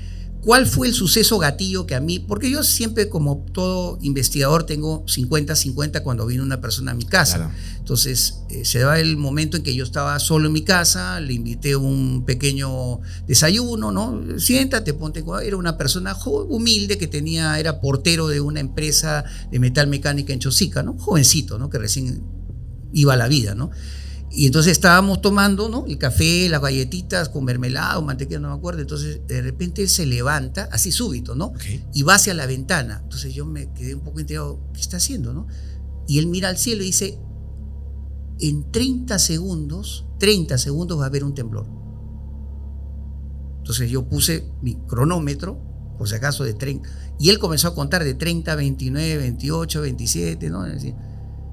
¿Cuál fue el suceso gatillo que a mí, porque yo siempre como todo investigador tengo 50-50 cuando viene una persona a mi casa? Claro. Entonces se da el momento en que yo estaba solo en mi casa, le invité un pequeño desayuno, ¿no? Siéntate, ponte. Era una persona humilde que era portero de una empresa de metal mecánica en Chosica, ¿no? Jovencito, ¿no? Que recién iba a la vida, ¿no? Y entonces estábamos tomando, ¿no? El café, las galletitas con mermelada o mantequilla, no me acuerdo. Entonces de repente él se levanta, así súbito, ¿no? Okay. Y va hacia la ventana. Entonces yo me quedé un poco intrigado, ¿qué está haciendo, no? Y él mira al cielo y dice, en 30 segundos va a haber un temblor. Entonces yo puse mi cronómetro, por si acaso de 30, y él comenzó a contar de 30, 29, 28, 27, ¿no?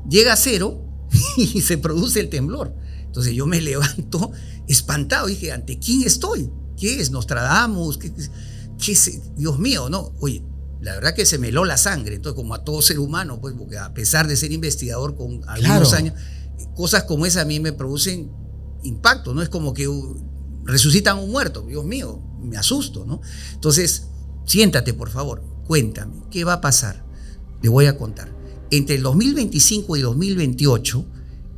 Llega a 0 y se produce el temblor. Entonces yo me levanto espantado, dije, ¿ante quién estoy? ¿Qué es? ¿Nostradamus? ¿Qué es? Dios mío, ¿no? Oye, la verdad que se me heló la sangre, entonces como a todo ser humano, pues, porque a pesar de ser investigador con algunos años, cosas como esa a mí me producen impacto, ¿no? Es como que resucitan a un muerto, Dios mío, me asusto, ¿no? Entonces, siéntate, por favor, cuéntame, ¿qué va a pasar? Le voy a contar. Entre el 2025 y 2028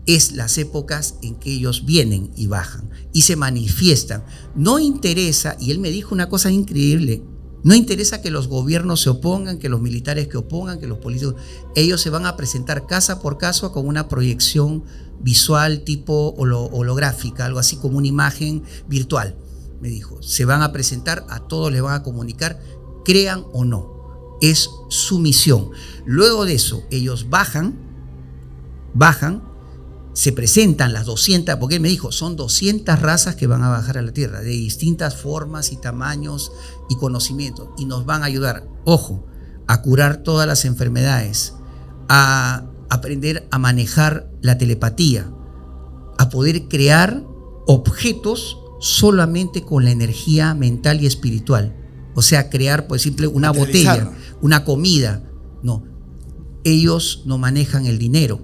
es las épocas en que ellos vienen y bajan y se manifiestan. No interesa, y él me dijo una cosa increíble, no interesa que los gobiernos se opongan, que los militares que opongan, que los políticos, ellos se van a presentar casa por casa con una proyección visual tipo holográfica, algo así como una imagen virtual, me dijo. Se van a presentar, a todos les van a comunicar, crean o no. Es su misión. Luego de eso, ellos bajan, se presentan las 200, porque él me dijo, son 200 razas que van a bajar a la Tierra, de distintas formas y tamaños y conocimientos, y nos van a ayudar, ojo, a curar todas las enfermedades, a aprender a manejar la telepatía, a poder crear objetos solamente con la energía mental y espiritual. O sea, crear, por ejemplo, una botella, una comida. No, ellos no manejan el dinero,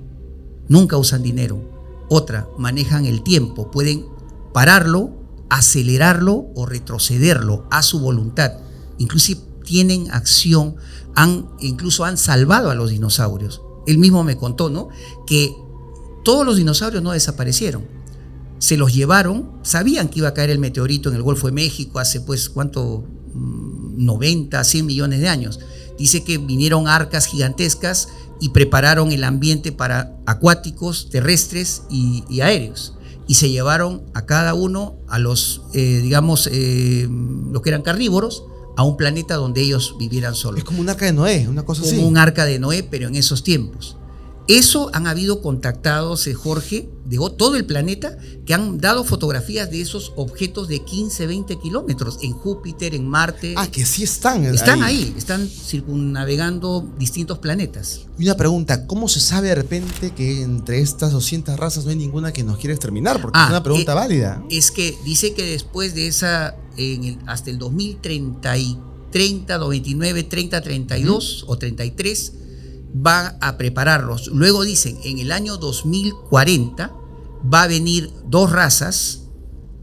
nunca usan dinero. Otra, manejan el tiempo, pueden pararlo, acelerarlo o retrocederlo a su voluntad. Inclusive tienen acción, incluso han salvado a los dinosaurios. Él mismo me contó, ¿no?, que todos los dinosaurios no desaparecieron. Se los llevaron, sabían que iba a caer el meteorito en el Golfo de México hace, pues, ¿cuánto? 90, 100 millones de años. Dice que vinieron arcas gigantescas y prepararon el ambiente para acuáticos, terrestres y aéreos. Y se llevaron a cada uno, a los, los que eran carnívoros, a un planeta donde ellos vivieran solos. Es como un arca de Noé, una cosa así. Como un arca de Noé, pero en esos tiempos. Eso han habido contactados, Jorge, de todo el planeta, que han dado fotografías de esos objetos de 15, 20 kilómetros en Júpiter, en Marte. Ah, que sí están. Están ahí, están circunnavegando distintos planetas. Y una pregunta, ¿cómo se sabe de repente que entre estas 200 razas no hay ninguna que nos quiera exterminar? Porque es una pregunta válida. Es que dice que después de esa, hasta el 2030, 29, 30, 32 o 33, va a prepararlos. Luego dicen, en el año 2040 va a venir 2 razas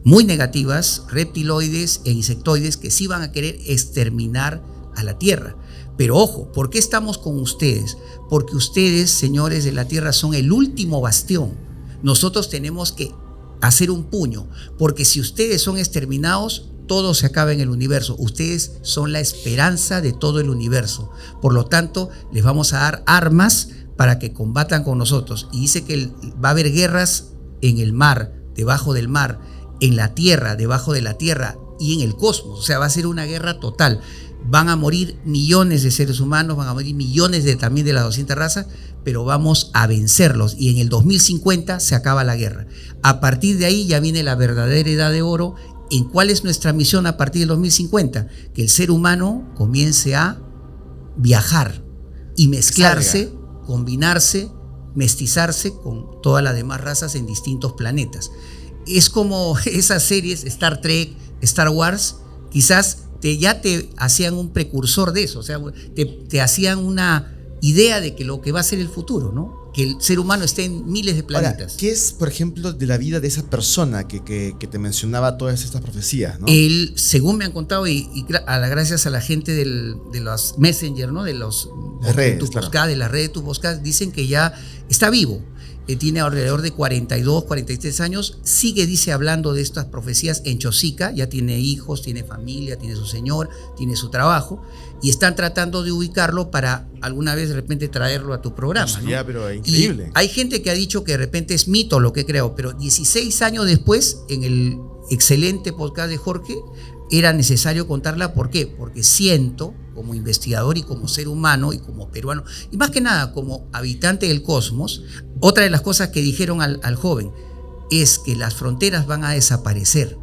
muy negativas, reptiloides e insectoides, que sí van a querer exterminar a la Tierra. Pero ojo, ¿por qué estamos con ustedes? Porque ustedes, señores de la Tierra, son el último bastión. Nosotros tenemos que hacer un puño, porque si ustedes son exterminados, todo se acaba en el universo. Ustedes son la esperanza de todo el universo. Por lo tanto, les vamos a dar armas para que combatan con nosotros. Y dice que va a haber guerras en el mar, debajo del mar, en la tierra, debajo de la tierra y en el cosmos. O sea, va a ser una guerra total. Van a morir millones de seres humanos, van a morir millones también de las 200 razas, pero vamos a vencerlos. Y en el 2050 se acaba la guerra. A partir de ahí ya viene la verdadera edad de oro. ¿En cuál es nuestra misión a partir del 2050? Que el ser humano comience a viajar y mezclarse, combinarse, mestizarse con todas las demás razas en distintos planetas. Es como esas series, Star Trek, Star Wars, quizás ya te hacían un precursor de eso, o sea, te hacían una idea de que lo que va a ser el futuro, ¿no? Que el ser humano esté en miles de planetas. Ahora, ¿qué es, por ejemplo, de la vida de esa persona que te mencionaba todas estas profecías, ¿no? Él, según me han contado, y gracias a la gente de los Messenger, ¿no?, de las redes, claro, de la red de Tu Podcast, dicen que ya está vivo. Tiene alrededor de 42, 43 años, sigue, dice, hablando de estas profecías en Chosica, ya tiene hijos, tiene familia, tiene su señor, tiene su trabajo, y están tratando de ubicarlo para alguna vez de repente traerlo a tu programa, ¿no? Ya, pero increíble. Y hay gente que ha dicho que de repente es mito lo que creo, pero 16 años después, en el excelente podcast de Jorge, era necesario contarla. ¿Por qué? Porque siento, como investigador y como ser humano y como peruano, y más que nada como habitante del cosmos, otra de las cosas que dijeron al joven es que las fronteras van a desaparecer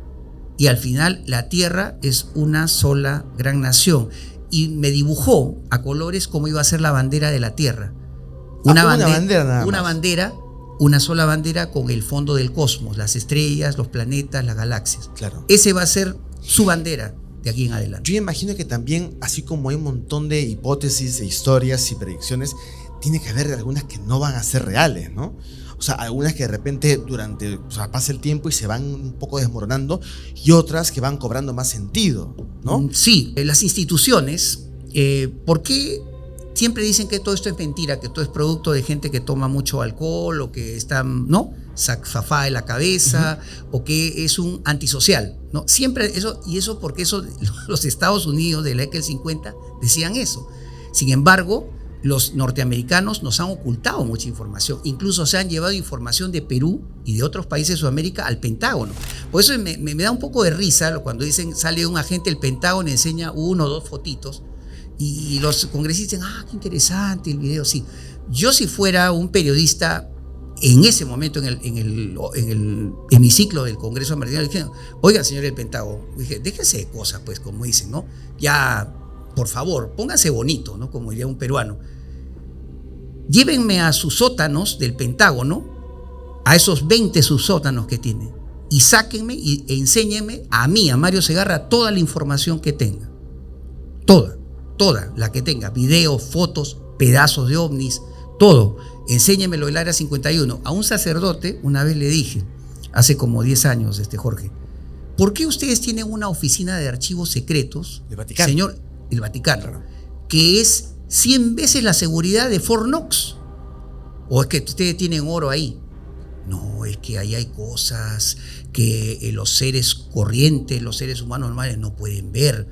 y al final la Tierra es una sola gran nación. Y me dibujó a colores cómo iba a ser la bandera de la Tierra. Una bandera, una sola bandera con el fondo del cosmos, las estrellas, los planetas, las galaxias. Claro. Ese va a ser su bandera de aquí en adelante. Yo imagino que también, así como hay un montón de hipótesis, de historias y predicciones, tiene que haber algunas que no van a ser reales, ¿no? O sea, algunas que de repente pasa el tiempo y se van un poco desmoronando y otras que van cobrando más sentido, ¿no? Sí, las instituciones, ¿por qué siempre dicen que todo esto es mentira, que todo es producto de gente que toma mucho alcohol o que está, ¿no?, zafada de la cabeza, o que es un antisocial, ¿no? Siempre eso, y eso porque los Estados Unidos de la década del 50 decían eso. Sin embargo, los norteamericanos nos han ocultado mucha información, incluso se han llevado información de Perú y de otros países de Sudamérica al Pentágono. Por eso me da un poco de risa cuando dicen, sale un agente del Pentágono y enseña 1 o 2 fotitos y los congresistas dicen, qué interesante el video. Sí, yo si fuera un periodista en ese momento en el hemiciclo del Congreso americano, dije, oiga, señor del Pentágono, dije, déjense de cosas, pues, como dicen, ¿no? Ya, por favor, pónganse bonito, ¿no? Como diría un peruano. Llévenme a sus sótanos del Pentágono, a esos 20 subsótanos que tiene, y sáquenme e enséñenme a mí, a Mario Segarra, toda la información que tenga. Toda la que tenga. Videos, fotos, pedazos de ovnis, todo. Enséñemelo del Área 51. A un sacerdote una vez le dije, hace como 10 años, Jorge, ¿por qué ustedes tienen una oficina de archivos secretos, el Vaticano, señor, el Vaticano, que es 100 veces la seguridad de Fort Knox? ¿O es que ustedes tienen oro ahí? No, es que ahí hay cosas que los seres corrientes, los seres humanos normales no pueden ver.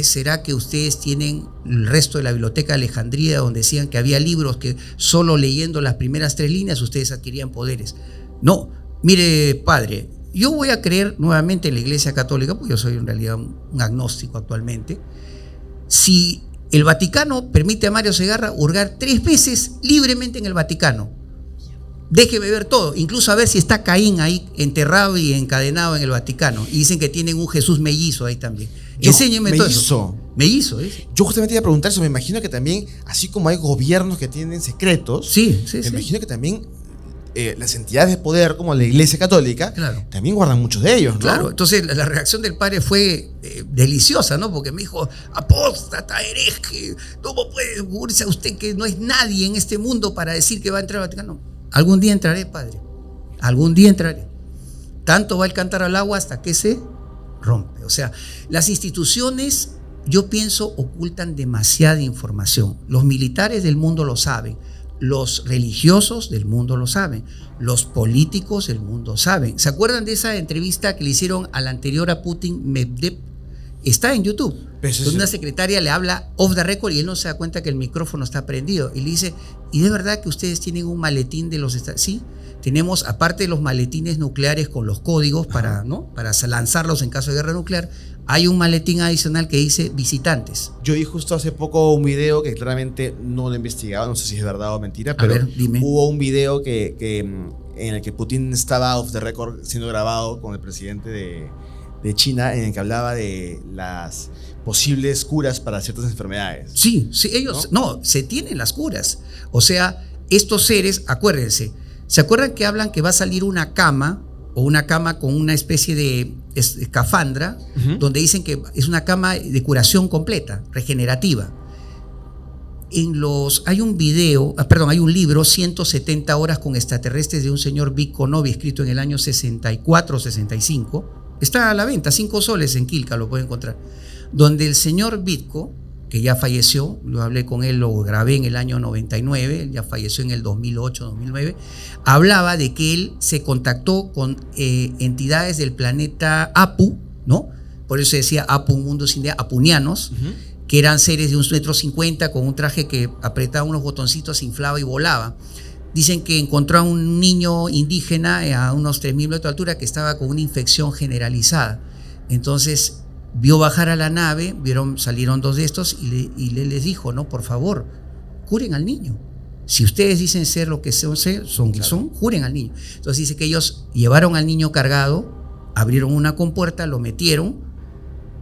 ¿Será que ustedes tienen el resto de la biblioteca de Alejandría, donde decían que había libros que solo leyendo las primeras 3 líneas ustedes adquirían poderes? No, mire, padre, yo voy a creer nuevamente en la Iglesia Católica, porque yo soy en realidad un agnóstico actualmente. Si el Vaticano permite a Mario Segarra hurgar 3 veces libremente en el Vaticano, déjeme ver todo, incluso a ver si está Caín ahí enterrado y encadenado en el Vaticano. Y dicen que tienen un Jesús mellizo ahí también. Enséñeme todo eso. Mellizo. Yo justamente iba a preguntar eso. Me imagino que también, así como hay gobiernos que tienen secretos, me imagino que también las entidades de poder, como la Iglesia Católica, claro, también guardan muchos de ellos, ¿no? Claro, entonces la reacción del padre fue deliciosa, ¿no? Porque me dijo, apóstata, hereje, ¿cómo puede ocurrirse a usted que no es nadie en este mundo para decir que va a entrar al Vaticano? Algún día entraré, padre. Algún día entraré. Tanto va el cántaro al agua hasta que se rompe. O sea, las instituciones, yo pienso, ocultan demasiada información. Los militares del mundo lo saben. Los religiosos del mundo lo saben. Los políticos del mundo saben. ¿Se acuerdan de esa entrevista que le hicieron al anterior a Putin, Medvedev? Está en YouTube. Donde una secretaria le habla off the record y él no se da cuenta que el micrófono está prendido. Y le dice, ¿y de verdad que ustedes tienen un maletín de los Estados Unidos? Sí, tenemos, aparte de los maletines nucleares con los códigos para lanzarlos en caso de guerra nuclear, hay un maletín adicional que dice visitantes. Yo vi justo hace poco un video que claramente no lo he investigado, no sé si es verdad o mentira, pero hubo un video en el que Putin estaba off the record siendo grabado con el presidente de China, en el que hablaba de las posibles curas para ciertas enfermedades. Sí, ellos, ¿no? Se tienen las curas. O sea, estos seres, acuérdense, ¿se acuerdan que hablan que va a salir una cama o una cama con una especie de escafandra, donde dicen que es una cama de curación completa, regenerativa? Hay un libro, 170 horas con extraterrestres, de un señor Vic Konovi, escrito en el año 64 o 65. Está a la venta, 5 soles en Quilca, lo pueden encontrar. Donde el señor Vitko, que ya falleció, lo hablé con él, lo grabé en el año 99, él ya falleció en el 2008, 2009, hablaba de que él se contactó con entidades del planeta Apu, ¿no? Por eso se decía Apu, un mundo sin idea, apunianos, que eran seres de 1,50 m con un traje que apretaba unos botoncitos, se inflaba y volaba. Dicen que encontró a un niño indígena a unos 3.000 metros de altura que estaba con una infección generalizada. Entonces vio bajar a la nave, salieron 2 de estos y les dijo, no, por favor, juren al niño. Si ustedes dicen ser lo que son, juren al niño. Entonces dice que ellos llevaron al niño cargado, abrieron una compuerta, lo metieron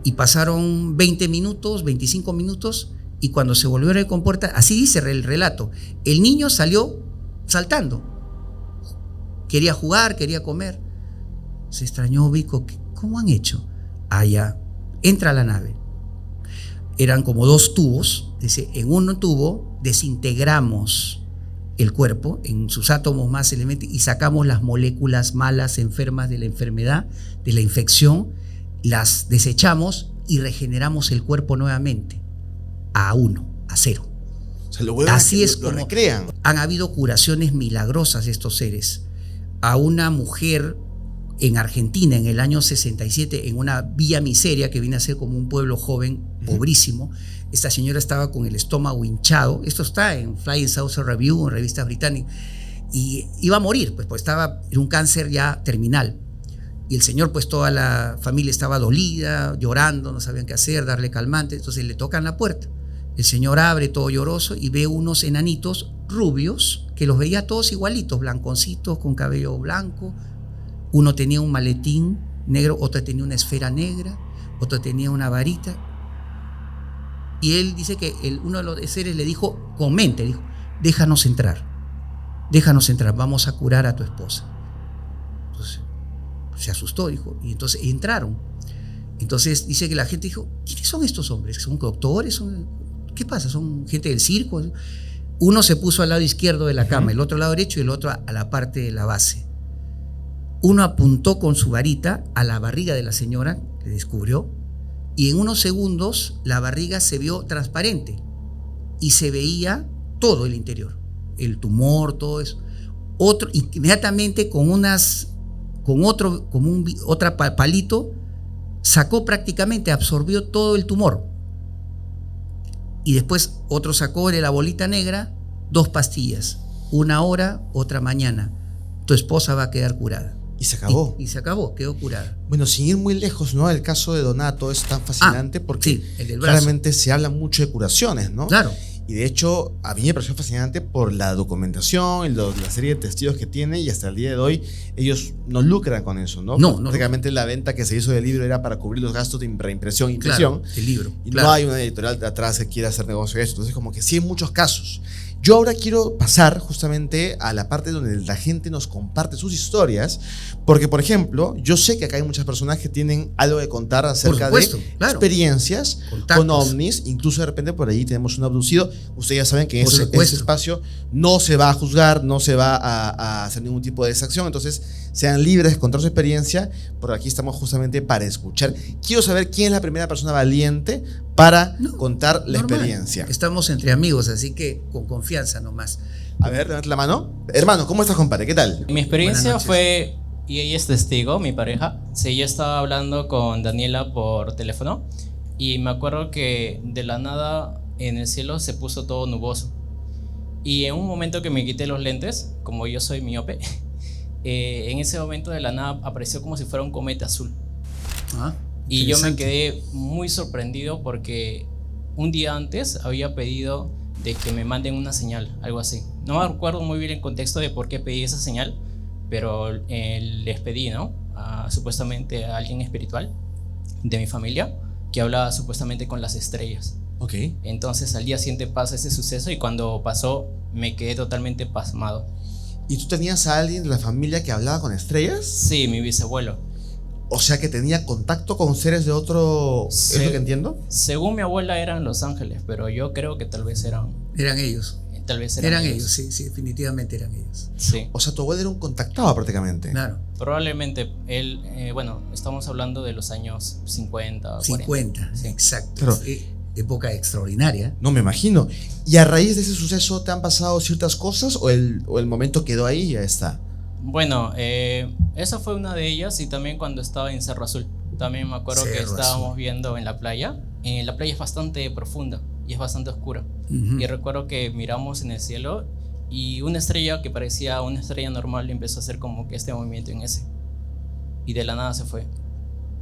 y pasaron 20 minutos, 25 minutos y cuando se volvió a la compuerta, así dice el relato, el niño salió saltando. Quería jugar, quería comer. Se extrañó Vico, ¿cómo han hecho? Allá, entra a la nave. Eran como 2 tubos, dice, en un tubo desintegramos el cuerpo en sus átomos más elementales y sacamos las moléculas malas, enfermas de la enfermedad, de la infección, las desechamos y regeneramos el cuerpo nuevamente a 0. O sea, así es lo como recrean. Han habido curaciones milagrosas de estos seres. A una mujer en Argentina en el año 67, en una Villa Miseria que viene a ser como un pueblo joven, pobrísimo, esta señora estaba con el estómago hinchado. Esto está en Flying Saucer Review, en revistas británicas, y iba a morir, pues estaba en un cáncer ya terminal. Y el señor, pues toda la familia estaba dolida, llorando, no sabían qué hacer, darle calmante. Entonces le tocan la puerta. El señor abre todo lloroso y ve unos enanitos rubios, que los veía todos igualitos, blanconcitos, con cabello blanco. Uno tenía un maletín negro, otro tenía una esfera negra, otro tenía una varita. Y él dice que uno de los seres le dijo, comente, dijo, déjanos entrar, vamos a curar a tu esposa. Entonces se asustó, dijo, y entonces entraron. Entonces dice que la gente dijo, ¿quiénes son estos hombres? ¿Son doctores? ¿Qué pasa? ¿Son gente del circo? Uno se puso al lado izquierdo de la cama, el otro al lado derecho y el otro a la parte de la base. Uno apuntó con su varita a la barriga de la señora, que descubrió, y en unos segundos la barriga se vio transparente y se veía todo el interior, el tumor, todo eso. Otro, inmediatamente con otro palito, sacó prácticamente, absorbió todo el tumor. Y después otro sacó de la bolita negra 2 pastillas, una hora, otra mañana. Tu esposa va a quedar curada. Y se acabó. Y se acabó, quedó curada. Bueno, sin ir muy lejos, ¿no? El caso de Donato es tan fascinante porque sí, el del brazo. Claramente se habla mucho de curaciones, ¿no? Claro. Y de hecho, a mí me pareció fascinante por la documentación, la serie de testigos que tiene, y hasta el día de hoy ellos no lucran con eso, ¿no? No. Prácticamente la venta que se hizo del libro era para cubrir los gastos de reimpresión e impresión. Claro, el libro. Y claro. no hay una editorial de atrás que quiera hacer negocio de eso. Entonces, como que sí hay muchos casos. Yo ahora quiero pasar justamente a la parte donde la gente nos comparte sus historias, porque, por ejemplo, yo sé que acá hay muchas personas que tienen algo que contar acerca de experiencias con ovnis, incluso de repente por ahí tenemos un abducido. Ustedes ya saben que en ese espacio no se va a juzgar, no se va a hacer ningún tipo de exacción, entonces sean libres de contar su experiencia, porque aquí estamos justamente para escuchar. Quiero saber quién es la primera persona valiente para contar la experiencia. Estamos entre amigos, así que con confianza nomás. A ver, levanta la mano. Hermano, ¿cómo estás, compadre? ¿Qué tal? Mi experiencia fue, y ella es testigo, mi pareja. Sí, yo estaba hablando con Daniela por teléfono y me acuerdo que de la nada en el cielo se puso todo nuboso. Y en un momento que me quité los lentes, como yo soy miope, en ese momento de la nada apareció como si fuera un cometa azul. Y yo me quedé muy sorprendido porque un día antes había pedido de que me manden una señal, algo así. No me recuerdo muy bien el contexto de por qué pedí esa señal, pero les pedí, ¿no? Supuestamente a alguien espiritual de mi familia que hablaba supuestamente con las estrellas. Ok. Entonces al día siguiente pasa ese suceso y cuando pasó me quedé totalmente pasmado. ¿Y tú tenías a alguien de la familia que hablaba con estrellas? Sí, mi bisabuelo. O sea que tenía contacto con seres de otro... ¿Es lo que entiendo? Según mi abuela eran los ángeles, pero yo creo que tal vez eran... Eran ellos. Tal vez eran ellos. Sí, definitivamente eran ellos. Sí. O sea, tu abuelo era un contactado prácticamente. Claro. Probablemente él, bueno, estamos hablando de los años 50, 40. Sí. Exacto. Pero, época extraordinaria. No me imagino. ¿Y a raíz de ese suceso te han pasado ciertas cosas o el momento quedó ahí y ya está? Bueno, esa fue una de ellas y también cuando estaba en Cerro Azul. También me acuerdo que estábamos viendo en la playa. La playa es bastante profunda y es bastante oscura. Y recuerdo que miramos en el cielo y una estrella que parecía una estrella normal empezó a hacer como que este movimiento en ese. Y de la nada se fue.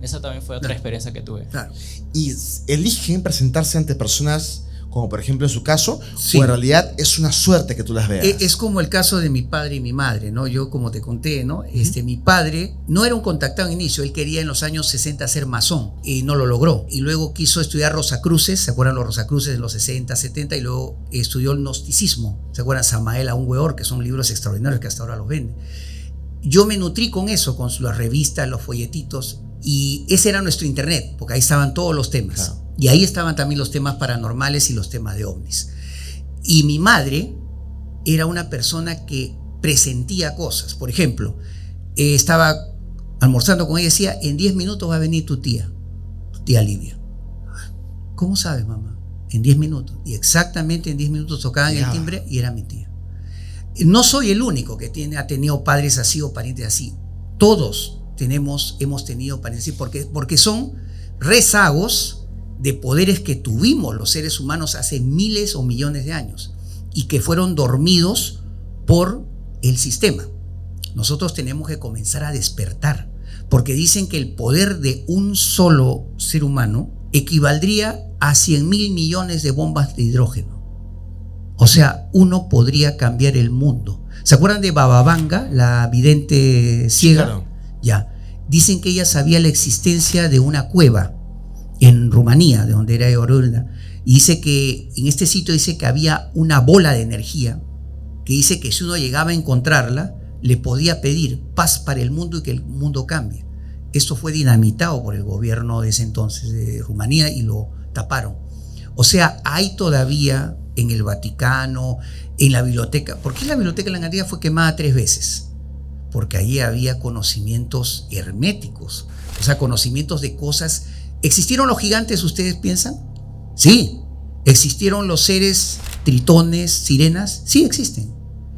Esa también fue otra experiencia que tuve. Claro. Y eligen presentarse ante personas como por ejemplo en su caso, Sí. o en realidad es una suerte que tú las veas. Es como el caso de mi padre y mi madre, ¿no? Yo, como te conté, ¿no? Mi padre no era un contactado al inicio, él quería en los años 60 ser masón y no lo logró. Y luego quiso estudiar Rosacruces, ¿se acuerdan los Rosacruces en los 60, 70? Y luego estudió el gnosticismo, ¿se acuerdan? Samael Aun Weor, que son libros extraordinarios que hasta ahora los venden. Yo me nutrí con eso, con las revistas, los folletitos, y ese era nuestro internet, porque ahí estaban todos los temas. Claro. Y ahí estaban también los temas paranormales y los temas de ovnis. Y mi madre era una persona que presentía cosas. Por ejemplo, estaba almorzando con ella y decía, en 10 minutos va a venir tu tía Livia. ¿Cómo sabes, mamá? En 10 minutos. Y exactamente en 10 minutos tocaban el timbre y era mi tía. No soy el único que ha tenido padres así o parientes así. Todos hemos tenido parientes así porque son rezagos de poderes que tuvimos los seres humanos hace miles o millones de años y que fueron dormidos por el sistema. Nosotros tenemos que comenzar a despertar, porque dicen que el poder de un solo ser humano equivaldría a 100.000 millones de bombas de hidrógeno. O sea, uno podría cambiar el mundo. ¿Se acuerdan de Baba Vanga, la vidente ciega? Claro. Ya. Dicen que ella sabía la existencia de una cueva en Rumanía, de donde era oriunda, y dice que en este sitio dice que había una bola de energía que dice que si uno llegaba a encontrarla le podía pedir paz para el mundo y que el mundo cambie. Esto fue dinamitado por el gobierno de ese entonces de Rumanía y lo taparon. O sea, hay todavía en el Vaticano, en la biblioteca. ¿Por qué la biblioteca de la Alejandría fue quemada 3 veces? Porque allí había conocimientos herméticos, o sea, conocimientos de cosas. ¿Existieron los gigantes, ustedes piensan? Sí. ¿Existieron los seres tritones, sirenas? Sí, existen.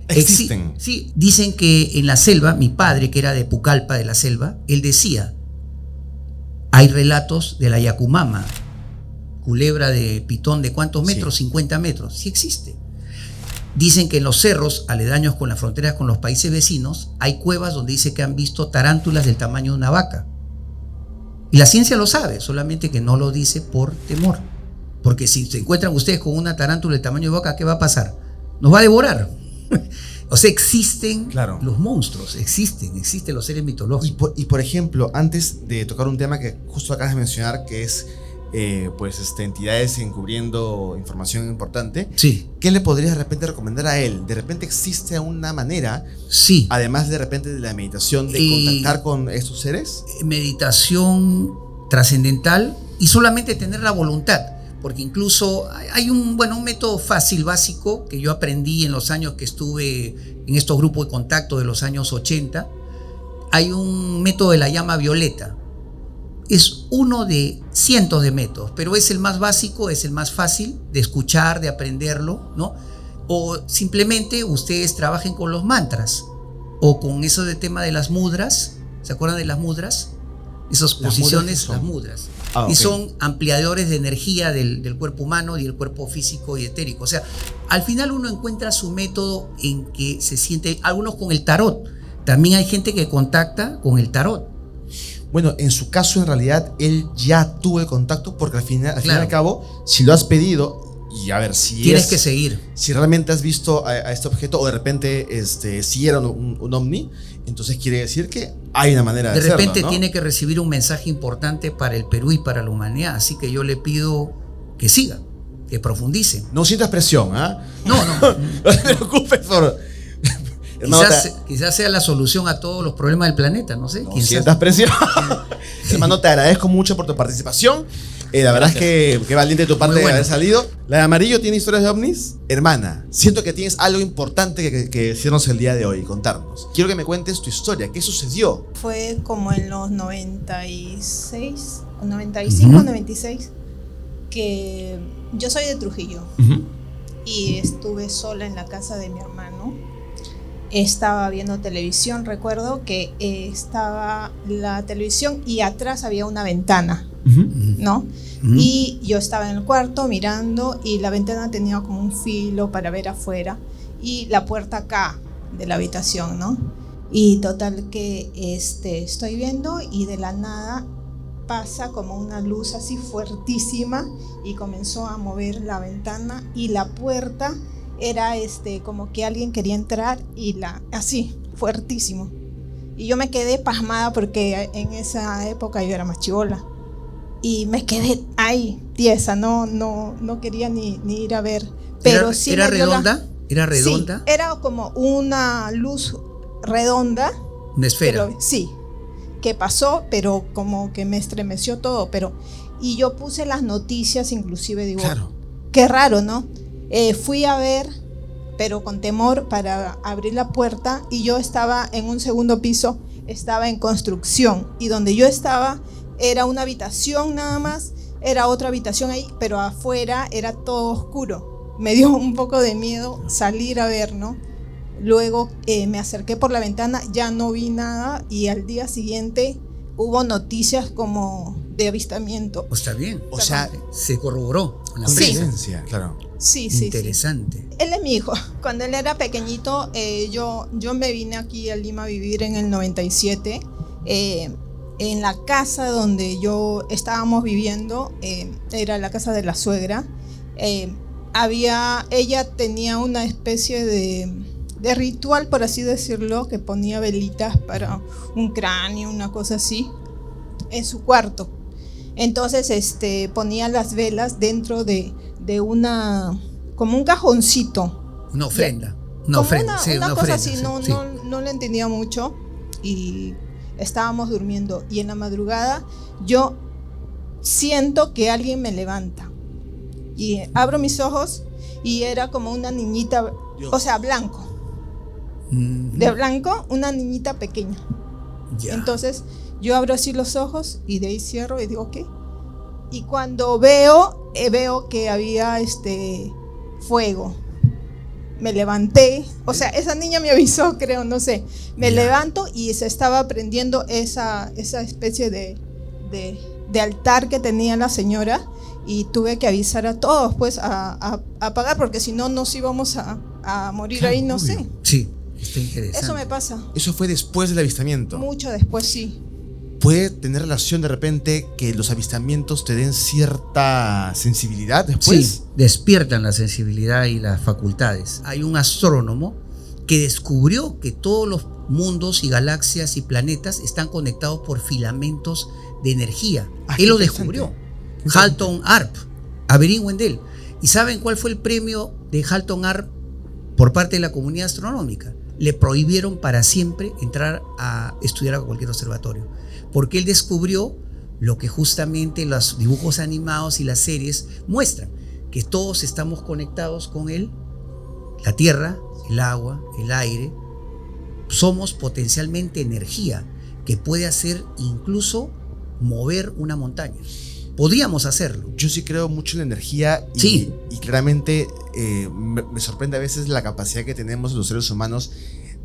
Existen. Sí, dicen que en la selva, mi padre, que era de Pucallpa, de la selva, él decía, hay relatos de la Yacumama, culebra de pitón de ¿cuántos metros? Sí. 50 metros. Sí existe. Dicen que en los cerros, aledaños con las fronteras con los países vecinos, hay cuevas donde dice que han visto tarántulas del tamaño de una vaca. Y la ciencia lo sabe, solamente que no lo dice por temor. Porque si se encuentran ustedes con una tarántula del tamaño de vaca, ¿qué va a pasar? Nos va a devorar. O sea, existen los monstruos, existen los seres mitológicos. Y por ejemplo, antes de tocar un tema que justo acabas de mencionar, que es entidades encubriendo información importante, Sí. ¿qué le podrías de repente recomendar a él? De repente existe una manera, Sí. además de repente de la meditación, de contactar con estos seres. Meditación trascendental y solamente tener la voluntad, porque incluso hay un método fácil, básico, que yo aprendí en los años que estuve en estos grupos de contacto de los años 80. Hay un método de la llama violeta. Es uno de cientos de métodos, pero es el más básico, es el más fácil de escuchar, de aprenderlo, ¿no? O simplemente ustedes trabajen con los mantras o con eso de tema de las mudras. ¿Se acuerdan de las mudras? Esas posiciones, las mudras. Okay. Y son ampliadores de energía del cuerpo humano y el cuerpo físico y etérico. O sea, al final uno encuentra su método en que se siente, algunos con el tarot. También hay gente que contacta con el tarot. Bueno, en su caso, en realidad, él ya tuvo el contacto, porque al fin y al cabo, si lo has pedido, y a ver, si tienes que seguir. Si realmente has visto a este objeto, o de repente si era un ovni, entonces quiere decir que hay una manera de hacerlo, De repente ¿no? tiene que recibir un mensaje importante para el Perú y para la humanidad. Así que yo le pido que siga, que profundice. No sientas presión, ¿ah? No. No te preocupes por... Quizás sea la solución a todos los problemas del planeta, no sé. No sientas presión. Hermano, te agradezco mucho por tu participación. La verdad es que qué valiente de tu parte de haber salido. La de Amarillo tiene historias de ovnis. Hermana, siento que tienes algo importante que decirnos el día de hoy, contarnos. Quiero que me cuentes tu historia. ¿Qué sucedió? Fue como en los 96, 95, 96, que yo soy de Trujillo y estuve sola en la casa de mi hermano. Estaba viendo televisión, recuerdo que estaba la televisión y atrás había una ventana, ¿no? Y yo estaba en el cuarto mirando y la ventana tenía como un filo para ver afuera y la puerta acá de la habitación, ¿no? Y total que estoy viendo y de la nada pasa como una luz así fuertísima y comenzó a mover la ventana y la puerta era como que alguien quería entrar y así, fuertísimo. Y yo me quedé pasmada porque en esa época yo era más chibola. Y me quedé ahí, tiesa, no quería ni ir a ver. Pero sí ¿Era redonda? ¿Era redonda? Sí, era como una luz redonda. Una esfera. Sí, que pasó, pero como que me estremeció todo. Y yo puse las noticias, inclusive digo, Claro. qué raro, ¿no? Fui a ver, pero con temor para abrir la puerta, y yo estaba en un segundo piso, estaba en construcción, y donde yo estaba era una habitación nada más, era otra habitación ahí, pero afuera era todo oscuro. Me dio un poco de miedo salir a ver, ¿no? Luego me acerqué por la ventana, ya no vi nada, y al día siguiente hubo noticias como de avistamiento. Pues está bien. O sea, Se corroboró con la Sí. prensa. coincidencia, claro. Sí. Interesante. Él es mi hijo. Cuando él era pequeñito, yo me vine aquí a Lima a vivir en el 97. En la casa donde estábamos viviendo, era la casa de la suegra. Ella tenía una especie de ritual, por así decirlo, que ponía velitas para un cráneo, una cosa así, en su cuarto. Entonces ponía las velas dentro de como un cajoncito. Una ofrenda. Una Como ofrenda. Sí, una una cosa ofrenda. así, sí, no, sí. no le entendía mucho, y estábamos durmiendo, y en la madrugada yo siento que alguien me levanta, y abro mis ojos y era como una niñita, Dios. o sea, blanco, de blanco, una niñita pequeña. Ya. Entonces yo abro así los ojos y de ahí cierro y digo, ¿qué? Y cuando veo que había fuego, me levanté, o sea, esa niña me avisó, creo, no sé. Me Ya. levanto y se estaba prendiendo esa especie de altar que tenía la señora, y tuve que avisar a todos, pues, a apagar, porque si no nos íbamos a morir Claro, ahí, no obvio. sé. Sí, está interesante. Eso me pasa Eso fue después del avistamiento. mucho después, sí. ¿Puede tener relación de repente que los avistamientos te den cierta sensibilidad después? Sí, despiertan la sensibilidad y las facultades. Hay un astrónomo que descubrió que todos los mundos y galaxias y planetas están conectados por filamentos de energía. Ah, qué Él lo interesante. descubrió. Halton Arp. Averigüen de él. ¿Y saben cuál fue el premio de Halton Arp por parte de la comunidad astronómica? Le prohibieron para siempre entrar a estudiar a cualquier observatorio, porque él descubrió lo que justamente los dibujos animados y las series muestran, que todos estamos conectados con él, la tierra, el agua, el aire. Somos potencialmente energía que puede hacer incluso mover una montaña. Podríamos hacerlo. Yo sí creo mucho en la energía y, Sí. y claramente me sorprende a veces la capacidad que tenemos los seres humanos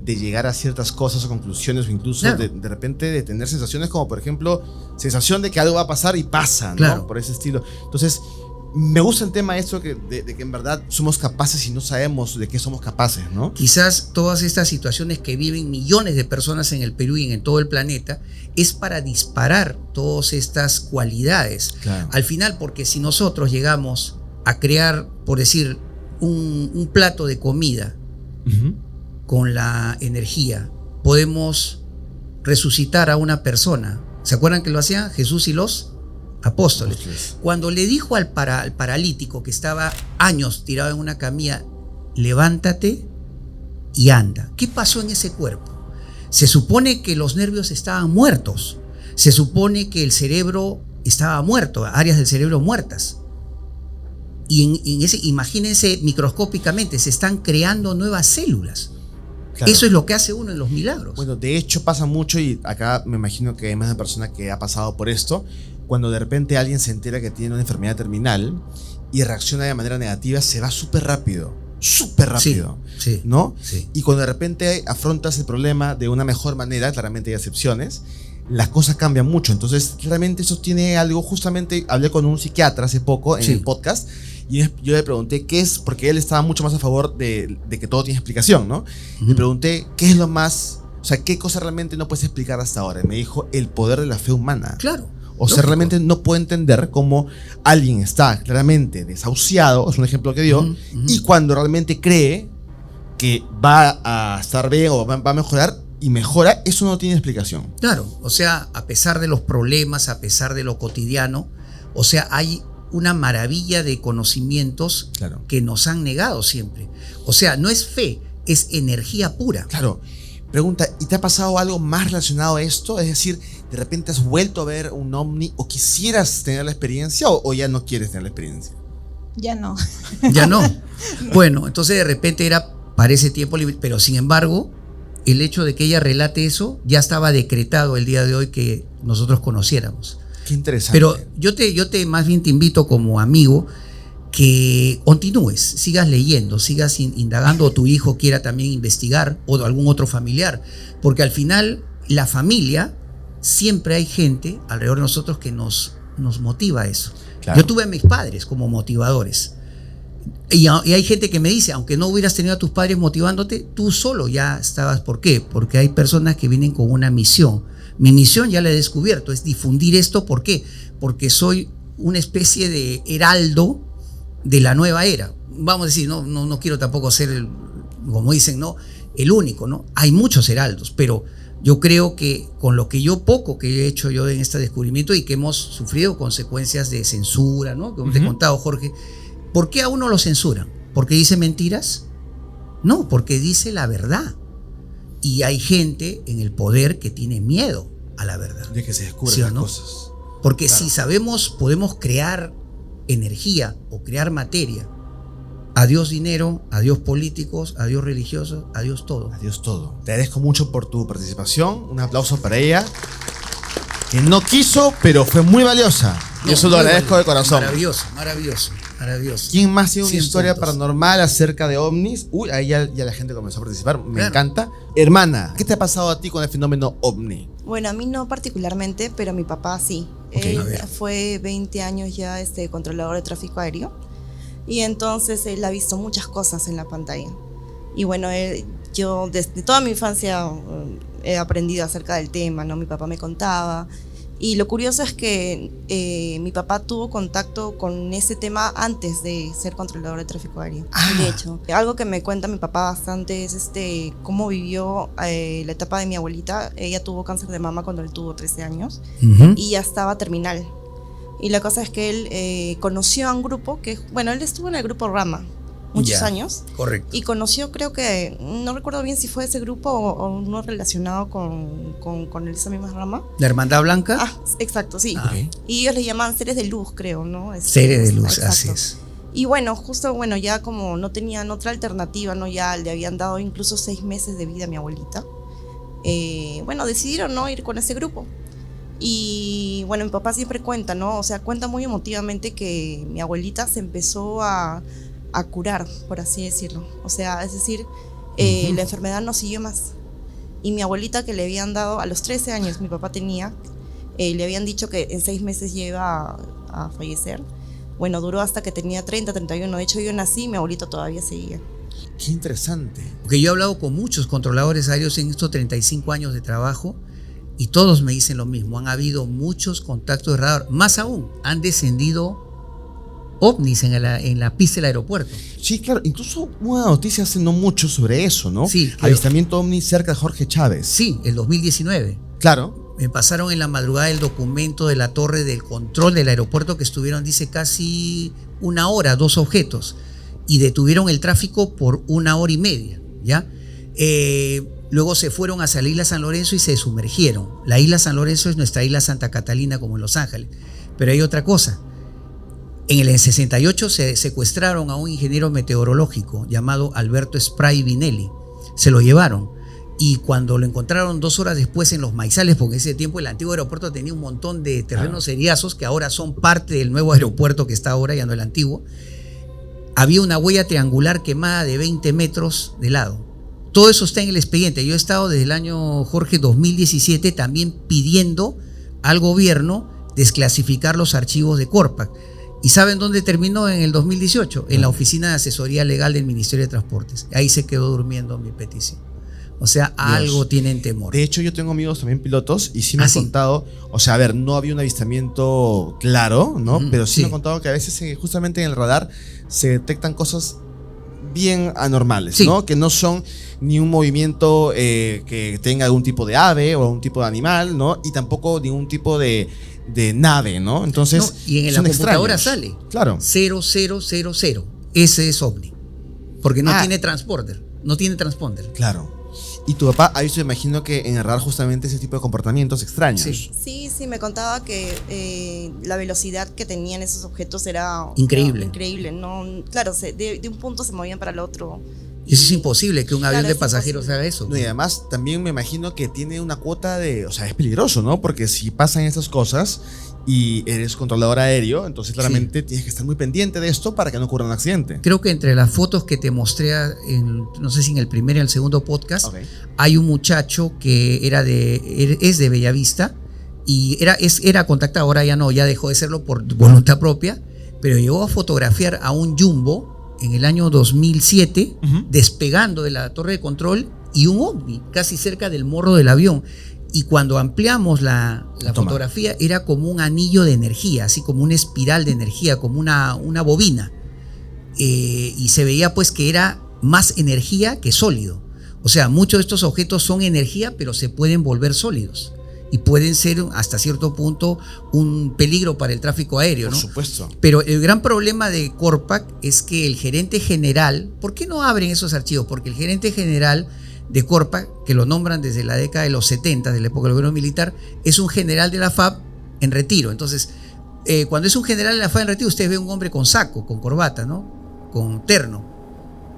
de llegar a ciertas cosas o conclusiones, o incluso Claro. de repente de tener sensaciones como, por ejemplo, sensación de que algo va a pasar y pasa, ¿no? Claro. Por ese estilo. Entonces, me gusta el tema esto de que en verdad somos capaces y no sabemos de qué somos capaces, ¿no? Quizás todas estas situaciones que viven millones de personas en el Perú y en todo el planeta es para disparar todas estas cualidades. Claro. Al final, porque si nosotros llegamos a crear, por decir, un plato de comida Ujú. con la energía, podemos resucitar a una persona. ¿Se acuerdan que lo hacían Jesús y los apóstoles? Cuando le dijo al paralítico que estaba años tirado en una camilla, levántate y anda. ¿Qué pasó en ese cuerpo? Se supone que los nervios estaban muertos. Se supone que el cerebro estaba muerto, áreas del cerebro muertas. Y imagínense microscópicamente, se están creando nuevas células. Claro. Eso es lo que hace uno en los milagros. Bueno, de hecho pasa mucho y acá me imagino que hay más de una persona que ha pasado por esto. Cuando de repente alguien se entera que tiene una enfermedad terminal y reacciona de manera negativa, se va súper rápido, Sí, ¿no? sí. Y cuando de repente afrontas el problema de una mejor manera, claramente hay excepciones, las cosas cambian mucho. Entonces, realmente eso tiene algo, justamente hablé con un psiquiatra hace poco en Sí. el podcast y yo le pregunté qué es, porque él estaba mucho más a favor de que todo tiene explicación, ¿no? Le pregunté qué es lo más, o sea, qué cosa realmente no puedes explicar hasta ahora. Y me dijo, el poder de la fe humana. Claro. O sea, Lógico. realmente no puede entender cómo alguien está claramente desahuciado, es un ejemplo que dio, y cuando realmente cree que va a estar bien o va a mejorar y mejora, eso no tiene explicación. Claro, o sea, a pesar de los problemas, a pesar de lo cotidiano, o sea, hay una maravilla de conocimientos Claro. que nos han negado siempre. O sea, no es fe, es energía pura. Claro. Pregunta, ¿y te ha pasado algo más relacionado a esto? Es decir, ¿de repente has vuelto a ver un ovni o quisieras tener la experiencia o ya no quieres tener la experiencia? Ya no. Ya no. Bueno, entonces de repente era para ese tiempo libre, pero sin embargo, el hecho de que ella relate eso ya estaba decretado el día de hoy que nosotros conociéramos. Qué interesante. Pero yo te más bien te invito como amigo que continúes, sigas leyendo, sigas indagando, o tu hijo quiera también investigar, o algún otro familiar, porque al final la familia, siempre hay gente alrededor de nosotros que nos motiva a eso. Claro. Yo tuve a mis padres como motivadores, y hay gente que me dice, aunque no hubieras tenido a tus padres motivándote, tú solo ya estabas. ¿Por qué? Porque hay personas que vienen con una misión. Mi misión ya la he descubierto, es difundir esto. ¿Por qué? Porque soy una especie de heraldo de la nueva era. Vamos a decir, no quiero tampoco ser, como dicen, ¿no?, el único, ¿no? Hay muchos heraldos, pero yo creo que con lo que poco que he hecho yo en este descubrimiento, y que hemos sufrido consecuencias de censura, ¿no? Como te he contado, Jorge, ¿por qué a uno lo censuran? ¿Porque dice mentiras? No, porque dice la verdad. Y hay gente en el poder que tiene miedo a la verdad. De que se descubren ¿Sí o las no? cosas. Porque Claro. si sabemos, podemos crear energía o crear materia. Adiós dinero, adiós políticos, adiós religiosos, adiós todo. Adiós todo. Te agradezco mucho por tu participación. Un aplauso para ella. Que no quiso, pero fue muy valiosa. Yo se lo muy agradezco de valioso. corazón. Maravilloso, maravilloso, maravilloso. ¿Quién más tiene una 100 historia puntos. paranormal acerca de ovnis? Uy, ahí ya la gente comenzó a participar. Me Claro. encanta. Hermana, ¿qué te ha pasado a ti con el fenómeno ovni? Bueno, a mí no particularmente, pero a mi papá sí. Ok, Él a ver. fue 20 años ya controlador de tráfico aéreo y entonces él ha visto muchas cosas en la pantalla. Y bueno, yo desde toda mi infancia he aprendido acerca del tema, ¿no? Mi papá me contaba. Y lo curioso es que mi papá tuvo contacto con ese tema antes de ser controlador de tráfico aéreo. De hecho, algo que me cuenta mi papá bastante es cómo vivió la etapa de mi abuelita. Ella tuvo cáncer de mama cuando él tuvo 13 años Ujú. y ya estaba terminal. Y la cosa es que él conoció a un grupo que, bueno, él estuvo en el grupo Rama muchos Ya. años. Correcto. Y conoció, creo que, no recuerdo bien si fue ese grupo o uno relacionado con esa misma rama. ¿La Hermandad Blanca? Ah, exacto, sí. Ah. Y ellos le llamaban seres de luz, creo, ¿no? Seres de luz, exacto. así es. Y bueno, justo, bueno, ya como no tenían otra alternativa, ¿no? Ya le habían dado incluso 6 meses de vida a mi abuelita. Bueno, decidieron, ¿no?, ir con ese grupo. Y bueno, mi papá siempre cuenta, ¿no? O sea, cuenta muy emotivamente que mi abuelita se empezó a curar, por así decirlo. O sea, es decir, la enfermedad no siguió más. Y mi abuelita, que le habían dado a los 13 años, mi papá tenía, le habían dicho que en 6 meses ya iba a fallecer. Bueno, duró hasta que tenía 30, 31. De hecho, yo nací y mi abuelito todavía seguía. Qué interesante. Porque yo he hablado con muchos controladores aéreos en estos 35 años de trabajo y todos me dicen lo mismo. Han habido muchos contactos de radar. Más aún, han descendido ovnis en la pista del aeropuerto. Sí, claro. Incluso hubo una noticia hace no mucho sobre eso, ¿no? Sí, claro. Avistamiento ovni cerca de Jorge Chávez. Sí, el 2019. Claro. Me pasaron en la madrugada el documento de la torre del control del aeropuerto que estuvieron, dice, casi 1 hora, 2 objetos. Y detuvieron el tráfico por 1 hora y media, ¿ya? Luego se fueron hacia la isla San Lorenzo y se sumergieron. La isla San Lorenzo es nuestra isla Santa Catalina, como en Los Ángeles. Pero hay otra cosa. En el 68 se secuestraron a un ingeniero meteorológico llamado Alberto Spray Vinelli. Se lo llevaron. Y cuando lo encontraron 2 horas después en Los Maizales, porque en ese tiempo el antiguo aeropuerto tenía un montón de terrenos eriazos que ahora son parte del nuevo aeropuerto que está ahora, ya no el antiguo, había una huella triangular quemada de 20 metros de lado. Todo eso está en el expediente. Yo he estado desde el año, Jorge, 2017 también pidiendo al gobierno desclasificar los archivos de Corpac. ¿Y saben dónde terminó en el 2018? En la Oficina de Asesoría Legal del Ministerio de Transportes. Ahí se quedó durmiendo mi petición. O sea, algo tienen temor. De hecho, yo tengo amigos también pilotos y sí me han ¿Sí? contado, o sea, a ver, no había un avistamiento claro, ¿no? Pero sí sí. me han contado que a veces justamente en el radar se detectan cosas bien anormales, Sí. ¿no? Que no son ni un movimiento que tenga algún tipo de ave o algún tipo de animal, ¿no? Y tampoco ningún tipo de nave, ¿no? Entonces, No, y en la son computadora extraños. sale Claro. 0000. Ese es OVNI. Porque no Ah. tiene transponder. No tiene transponder. Claro. Y tu papá ha visto, imagino que en el radar justamente ese tipo de comportamientos extraños. Sí. Sí, me contaba que la velocidad que tenían esos objetos era Increíble. Increíble, ¿no? Claro, de un punto se movían para el otro. Y eso es imposible que un avión Claro, de es pasajeros imposible. haga eso. No, y además también me imagino que tiene una cuota de, o sea, es peligroso, ¿no? Porque si pasan estas cosas y eres controlador aéreo, entonces claramente tienes que estar muy pendiente de esto para que no ocurra un accidente. Creo que entre las fotos que te mostré, no sé si en el primer y el segundo podcast, Ok. hay un muchacho que es de Bellavista y era contactado, ahora ya no, ya dejó de serlo por voluntad propia, pero llegó a fotografiar a un Jumbo en el año 2007, despegando de la torre de control y un ovni casi cerca del morro del avión. Y cuando ampliamos la Toma. fotografía, era como un anillo de energía, así como una espiral de energía, como una bobina. Y se veía pues que era más energía que sólido. O sea, muchos de estos objetos son energía, pero se pueden volver sólidos. Y pueden ser hasta cierto punto un peligro para el tráfico aéreo, Por ¿no? supuesto. Pero el gran problema de Corpac es que el gerente general, ¿por qué no abren esos archivos? Porque el gerente general de Corpac, que lo nombran desde la década de los 70, de la época del gobierno militar, es un general de la FAB en retiro. Entonces, cuando es un general de la FAB en retiro, usted ve un hombre con saco, con corbata, ¿no? Con terno,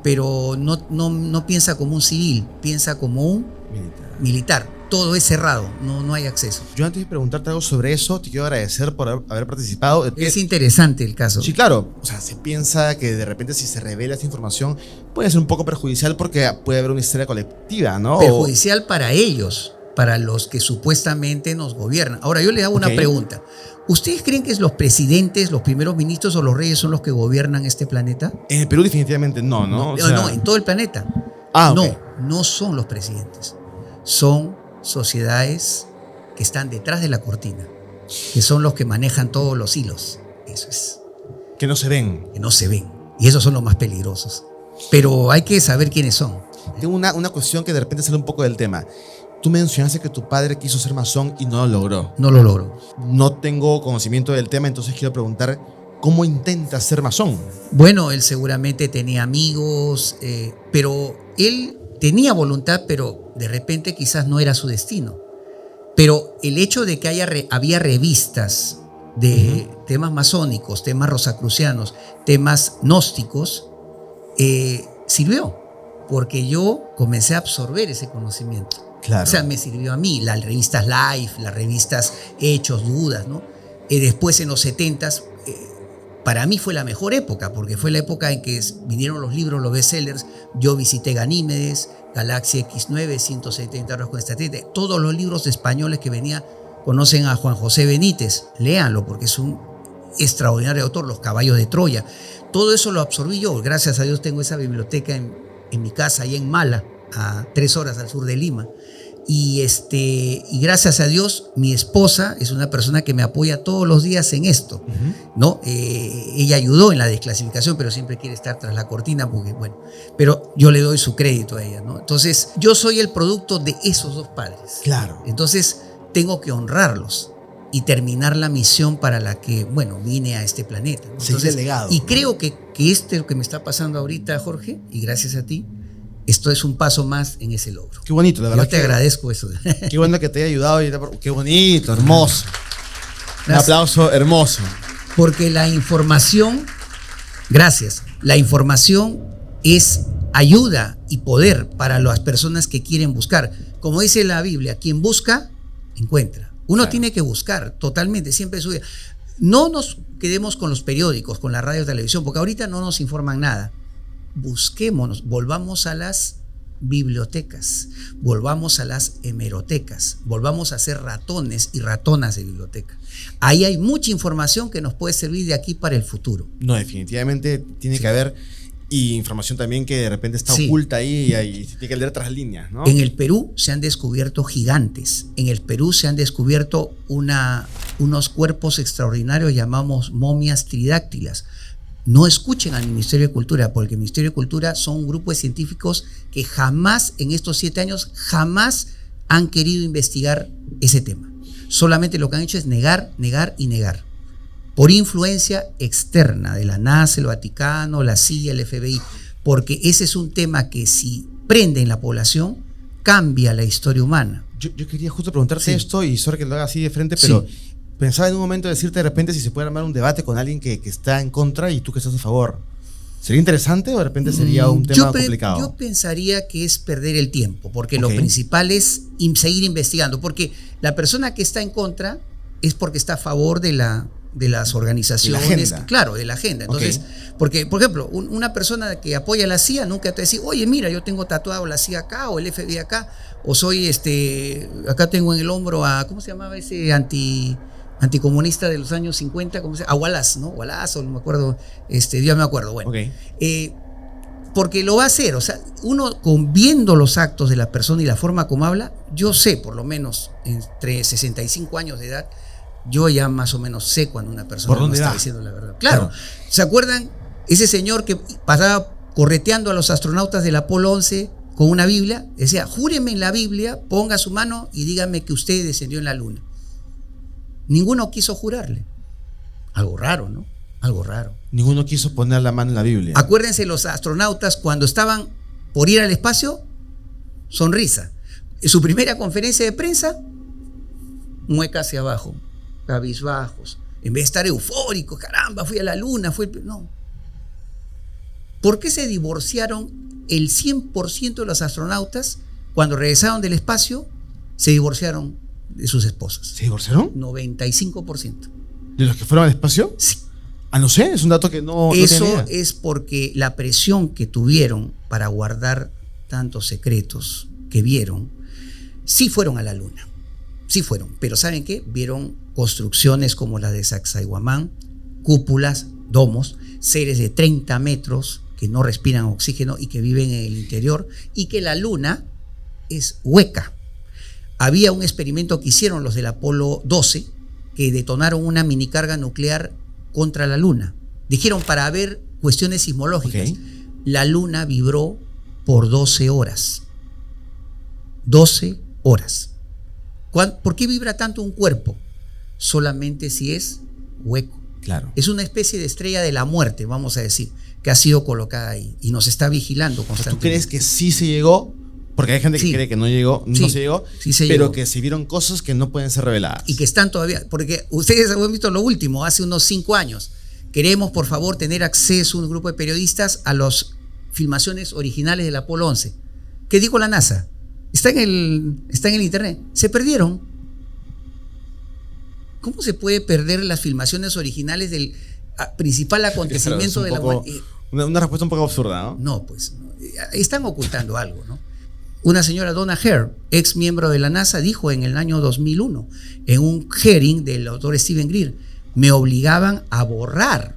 pero no piensa como un civil, piensa como un militar. Todo es cerrado, no hay acceso. Yo antes de preguntarte algo sobre eso, te quiero agradecer por haber participado. Es interesante el caso. Sí, claro. O sea, se piensa que de repente si se revela esta información puede ser un poco perjudicial porque puede haber una histeria colectiva, ¿no? Perjudicial para ellos, para los que supuestamente nos gobiernan. Ahora, yo les hago una pregunta. ¿Ustedes creen que los presidentes, los primeros ministros o los reyes son los que gobiernan este planeta? En el Perú definitivamente no, ¿no? O sea, No, en todo el planeta. ok. No son los presidentes. Son sociedades que están detrás de la cortina, que son los que manejan todos los hilos. Eso es. Que no se ven. Que no se ven. Y esos son los más peligrosos. Pero hay que saber quiénes son. Tengo una cuestión que de repente sale un poco del tema. Tú mencionaste que tu padre quiso ser masón y no lo logró. No lo logro. No tengo conocimiento del tema, entonces quiero preguntar, ¿cómo intentas ser masón? Bueno, él seguramente tenía amigos, pero él tenía voluntad, pero de repente quizás no era su destino. Pero el hecho de que había revistas de temas masónicos, temas rosacrucianos, temas gnósticos, sirvió, porque yo comencé a absorber ese conocimiento. Claro. O sea, me sirvió a mí, las revistas Life, las revistas Hechos, Dudas, ¿no? Después en los 70s, para mí fue la mejor época, porque fue la época en que vinieron los libros, los bestsellers. Yo visité Ganímedes, Galaxia X9, 170 horas con estrategia. Todos los libros españoles que venía, conocen a Juan José Benítez, léanlo, porque es un extraordinario autor, Los caballos de Troya. Todo eso lo absorbí yo. Gracias a Dios tengo esa biblioteca en mi casa, ahí en Mala, a 3 horas al sur de Lima. Y gracias a Dios, mi esposa es una persona que me apoya todos los días en esto, ¿no? Ella ayudó en la desclasificación, pero siempre quiere estar tras la cortina, porque, bueno, pero yo le doy su crédito a ella, ¿no? Entonces, yo soy el producto de esos dos padres. Claro. Entonces, tengo que honrarlos y terminar la misión para la que, bueno, vine a este planeta, ¿no? Seguir el legado. Y creo que lo que me está pasando ahorita, Jorge, y gracias a ti, esto es un paso más en ese logro. Qué bonito, la verdad. Yo te agradezco eso. Qué bueno que te haya ayudado. Qué bonito, hermoso. Un Gracias. aplauso hermoso. Porque la información, gracias, la información es ayuda y poder para las personas que quieren buscar. Como dice la Biblia, quien busca, encuentra. Uno tiene que buscar totalmente, siempre su vida. No nos quedemos con los periódicos, con la radio y televisión, porque ahorita no nos informan nada. Busquémonos, volvamos a las bibliotecas, volvamos a las hemerotecas, volvamos a ser ratones y ratonas de biblioteca. Ahí hay mucha información que nos puede servir de aquí para el futuro. No, definitivamente tiene que haber Y información también que de repente está Sí. oculta ahí y se tiene que leer tras líneas, ¿no? En el Perú se han descubierto gigantes. En el Perú se han descubierto unos cuerpos extraordinarios llamamos momias tridáctilas. No escuchen al Ministerio de Cultura, porque el Ministerio de Cultura son un grupo de científicos que jamás, en estos 7 años, jamás han querido investigar ese tema. Solamente lo que han hecho es negar, negar y negar. Por influencia externa de la NASA, el Vaticano, la CIA, el FBI, porque ese es un tema que si prende en la población, cambia la historia humana. Yo quería justo preguntarte Sí. esto, y sorry que lo haga así de frente, pero Sí. pensaba en un momento decirte de repente si se puede armar un debate con alguien que está en contra y tú que estás a favor. ¿Sería interesante o de repente sería un tema complicado? Yo pensaría que es perder el tiempo, porque lo Ok. principal es seguir investigando, porque la persona que está en contra es porque está a favor de las organizaciones, De la agenda. claro, de la agenda. Entonces, porque, por ejemplo, una persona que apoya a la CIA nunca te va a decir, oye, mira, yo tengo tatuado la CIA acá o el FBI acá, o soy acá tengo en el hombro a, ¿cómo se llamaba ese anticomunista de los años 50? ¿Cómo se llama? A Wallace, ¿no? Wallace, o no me acuerdo, yo me acuerdo, bueno. Ok. Porque lo va a hacer, o sea, uno viendo los actos de la persona y la forma como habla, yo sé, por lo menos entre 65 años de edad, yo ya más o menos sé cuando una persona ¿Por no dónde está va? diciendo la verdad. Claro, ¿se acuerdan? Ese señor que pasaba correteando a los astronautas del Apolo 11 con una Biblia, decía, júreme en la Biblia, ponga su mano y dígame que usted descendió en la luna. Ninguno quiso jurarle. Algo raro, ¿no? Algo raro. Ninguno quiso poner la mano en la Biblia. Acuérdense los astronautas cuando estaban por ir al espacio, sonrisa. En su primera conferencia de prensa, mueca hacia abajo, cabizbajos. En vez de estar eufóricos, caramba, fui a la luna, no. ¿Por qué se divorciaron el 100% de los astronautas cuando regresaron del espacio? Se divorciaron de sus esposas. ¿Se divorciaron? 95%. ¿De los que fueron al espacio? Sí. Ah, no sé, es un dato que no Eso tenía. es porque la presión que tuvieron para guardar tantos secretos que vieron, sí fueron a la luna, sí fueron, pero ¿saben qué? Vieron construcciones como la de Sacsayhuamán, cúpulas, domos, seres de 30 metros que no respiran oxígeno y que viven en el interior, y que la luna es hueca. Había un experimento que hicieron los del Apolo 12 que detonaron una minicarga nuclear contra la luna. Dijeron para ver cuestiones sismológicas. Ok. La luna vibró por 12 horas. 12 horas. ¿Por qué vibra tanto un cuerpo? Solamente si es hueco. Claro. Es una especie de estrella de la muerte, vamos a decir, que ha sido colocada ahí y nos está vigilando ¿Tú constantemente. crees que sí se llegó? Porque hay gente que Sí. cree que no llegó, no Sí, se llegó, sí se pero llegó. que se vieron cosas que no pueden ser reveladas. Y que están todavía, porque ustedes han visto lo último, hace unos 5 años. Queremos, por favor, tener acceso, un grupo de periodistas, a las filmaciones originales del Apolo 11. ¿Qué dijo la NASA? Está en el internet. Se perdieron. ¿Cómo se puede perder las filmaciones originales del principal acontecimiento de la humanidad? Una respuesta un poco absurda, ¿no? No, pues, no. Están ocultando algo, ¿no? Una señora Donna Hare, ex miembro de la NASA, dijo en el año 2001, en un hearing del autor Steven Greer, me obligaban a borrar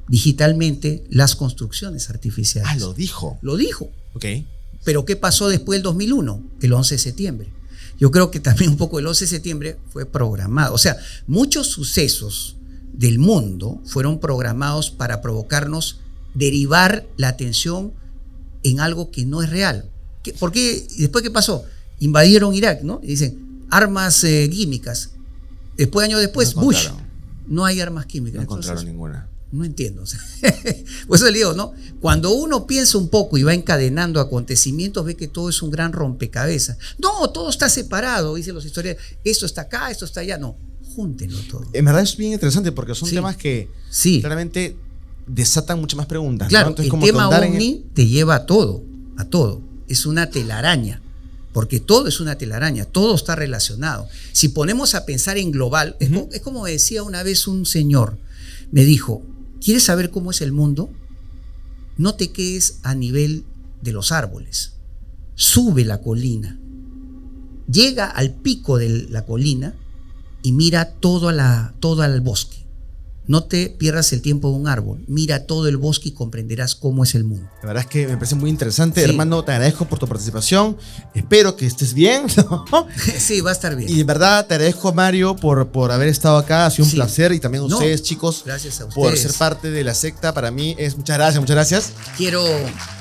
digitalmente las construcciones artificiales. Ah, lo dijo. Lo dijo. Ok. Pero ¿qué pasó después del 2001? El 11 de septiembre. Yo creo que también un poco el 11 de septiembre fue programado. O sea, muchos sucesos del mundo fueron programados para provocarnos derivar la atención en algo que no es real. ¿Por qué? ¿Después qué pasó? Invadieron Irak, ¿no? Y dicen, armas químicas. Años después, No Bush. encontraron. No hay armas químicas. No encontraron Entonces, ninguna. no entiendo. O sea, por eso le digo, ¿no? Cuando uno piensa un poco y va encadenando acontecimientos, ve que todo es un gran rompecabezas. No, todo está separado, dicen los historiadores. Esto está acá, esto está allá. No, júntenlo todo. En verdad es bien interesante porque son Sí. temas que Sí, claramente desatan muchas más preguntas. claro, ¿no? Entonces, el como tema ahondar en OVNI te lleva a todo, a todo. Es una telaraña, porque todo es una telaraña, todo está relacionado. Si ponemos a pensar en global, es como decía una vez un señor, me dijo, ¿quieres saber cómo es el mundo? No te quedes a nivel de los árboles, sube la colina, llega al pico de la colina y mira todo al bosque. No te pierdas el tiempo de un árbol. Mira todo el bosque y comprenderás cómo es el mundo. La verdad es que me parece muy interesante. Sí. Hermano, te agradezco por tu participación. Espero que estés bien, ¿no? Sí, va a estar bien. Y en verdad te agradezco, Mario, por haber estado acá. Ha sido un Sí. placer. Y también a No, ustedes, chicos, gracias a por ustedes. ser parte de la secta. Para mí es muchas gracias, muchas gracias. Quiero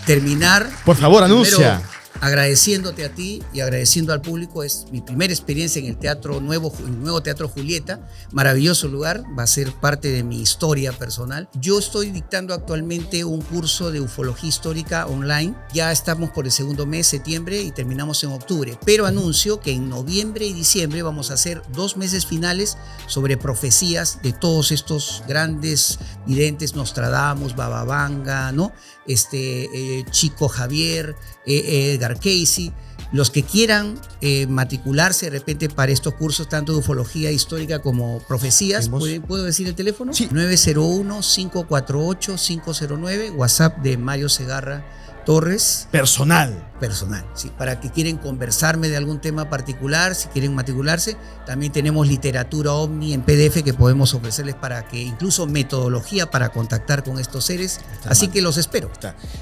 terminar. Por favor, primero anuncia. agradeciéndote a ti y agradeciendo al público. Es mi primera experiencia en el teatro nuevo, el nuevo Teatro Julieta. Maravilloso lugar, va a ser parte de mi historia personal. Yo estoy dictando actualmente un curso de ufología histórica online. Ya estamos por el segundo mes, septiembre, y terminamos en octubre. Pero anuncio que en noviembre y diciembre vamos a hacer 2 meses finales sobre profecías de todos estos grandes videntes, Nostradamus, Baba Vanga, ¿no? Chico Javier, Edgar Casey. Los que quieran matricularse de repente para estos cursos, tanto de ufología histórica como profecías, ¿puedo decir el teléfono? Sí. 901-548-509, WhatsApp de Mario Segarra Torres. Personal. Personal, sí, para que quieren conversarme de algún tema particular, si quieren matricularse. También tenemos literatura OVNI en PDF que podemos ofrecerles, para que incluso metodología para contactar con estos seres. Así que los espero.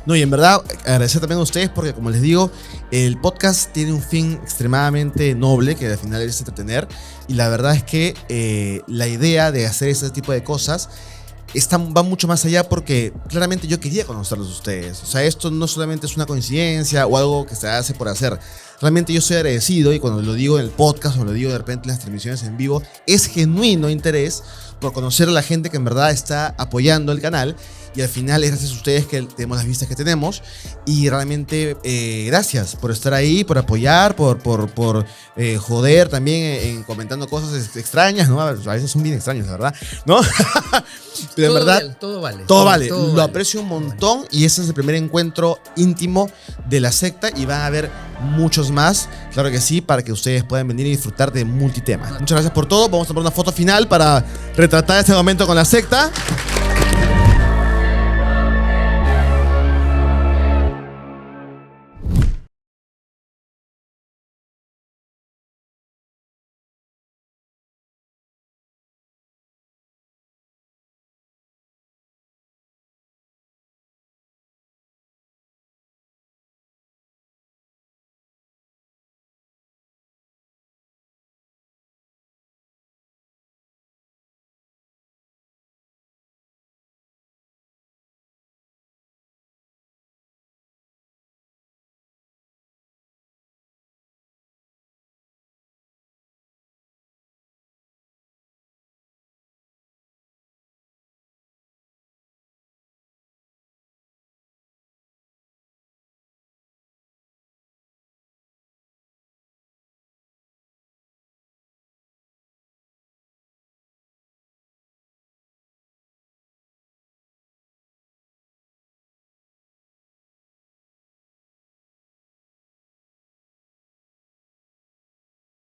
No, y en verdad agradecer también a ustedes porque, como les digo, el podcast tiene un fin extremadamente noble, que al final es entretener, y la verdad es que la idea de hacer este tipo de cosas va mucho más allá, porque claramente yo quería conocerlos a ustedes. O sea, esto no solamente es una coincidencia o algo que se hace por hacer. Realmente yo soy agradecido, y cuando lo digo en el podcast o lo digo de repente en las transmisiones en vivo, es genuino interés por conocer a la gente que en verdad está apoyando el canal. Y al final es gracias a ustedes que tenemos las vistas que tenemos. Y realmente gracias por estar ahí, por apoyar, por joder también comentando cosas extrañas, ¿no? A veces son bien extrañas, la verdad, ¿no? Pero en verdad todo vale. Todo vale. Todo Lo vale. aprecio un montón, y ese es el primer encuentro íntimo de la secta, y van a haber muchos más, claro que sí, para que ustedes puedan venir y disfrutar de multitemas. Muchas gracias por todo. Vamos a tomar una foto final para retratar este momento con la secta.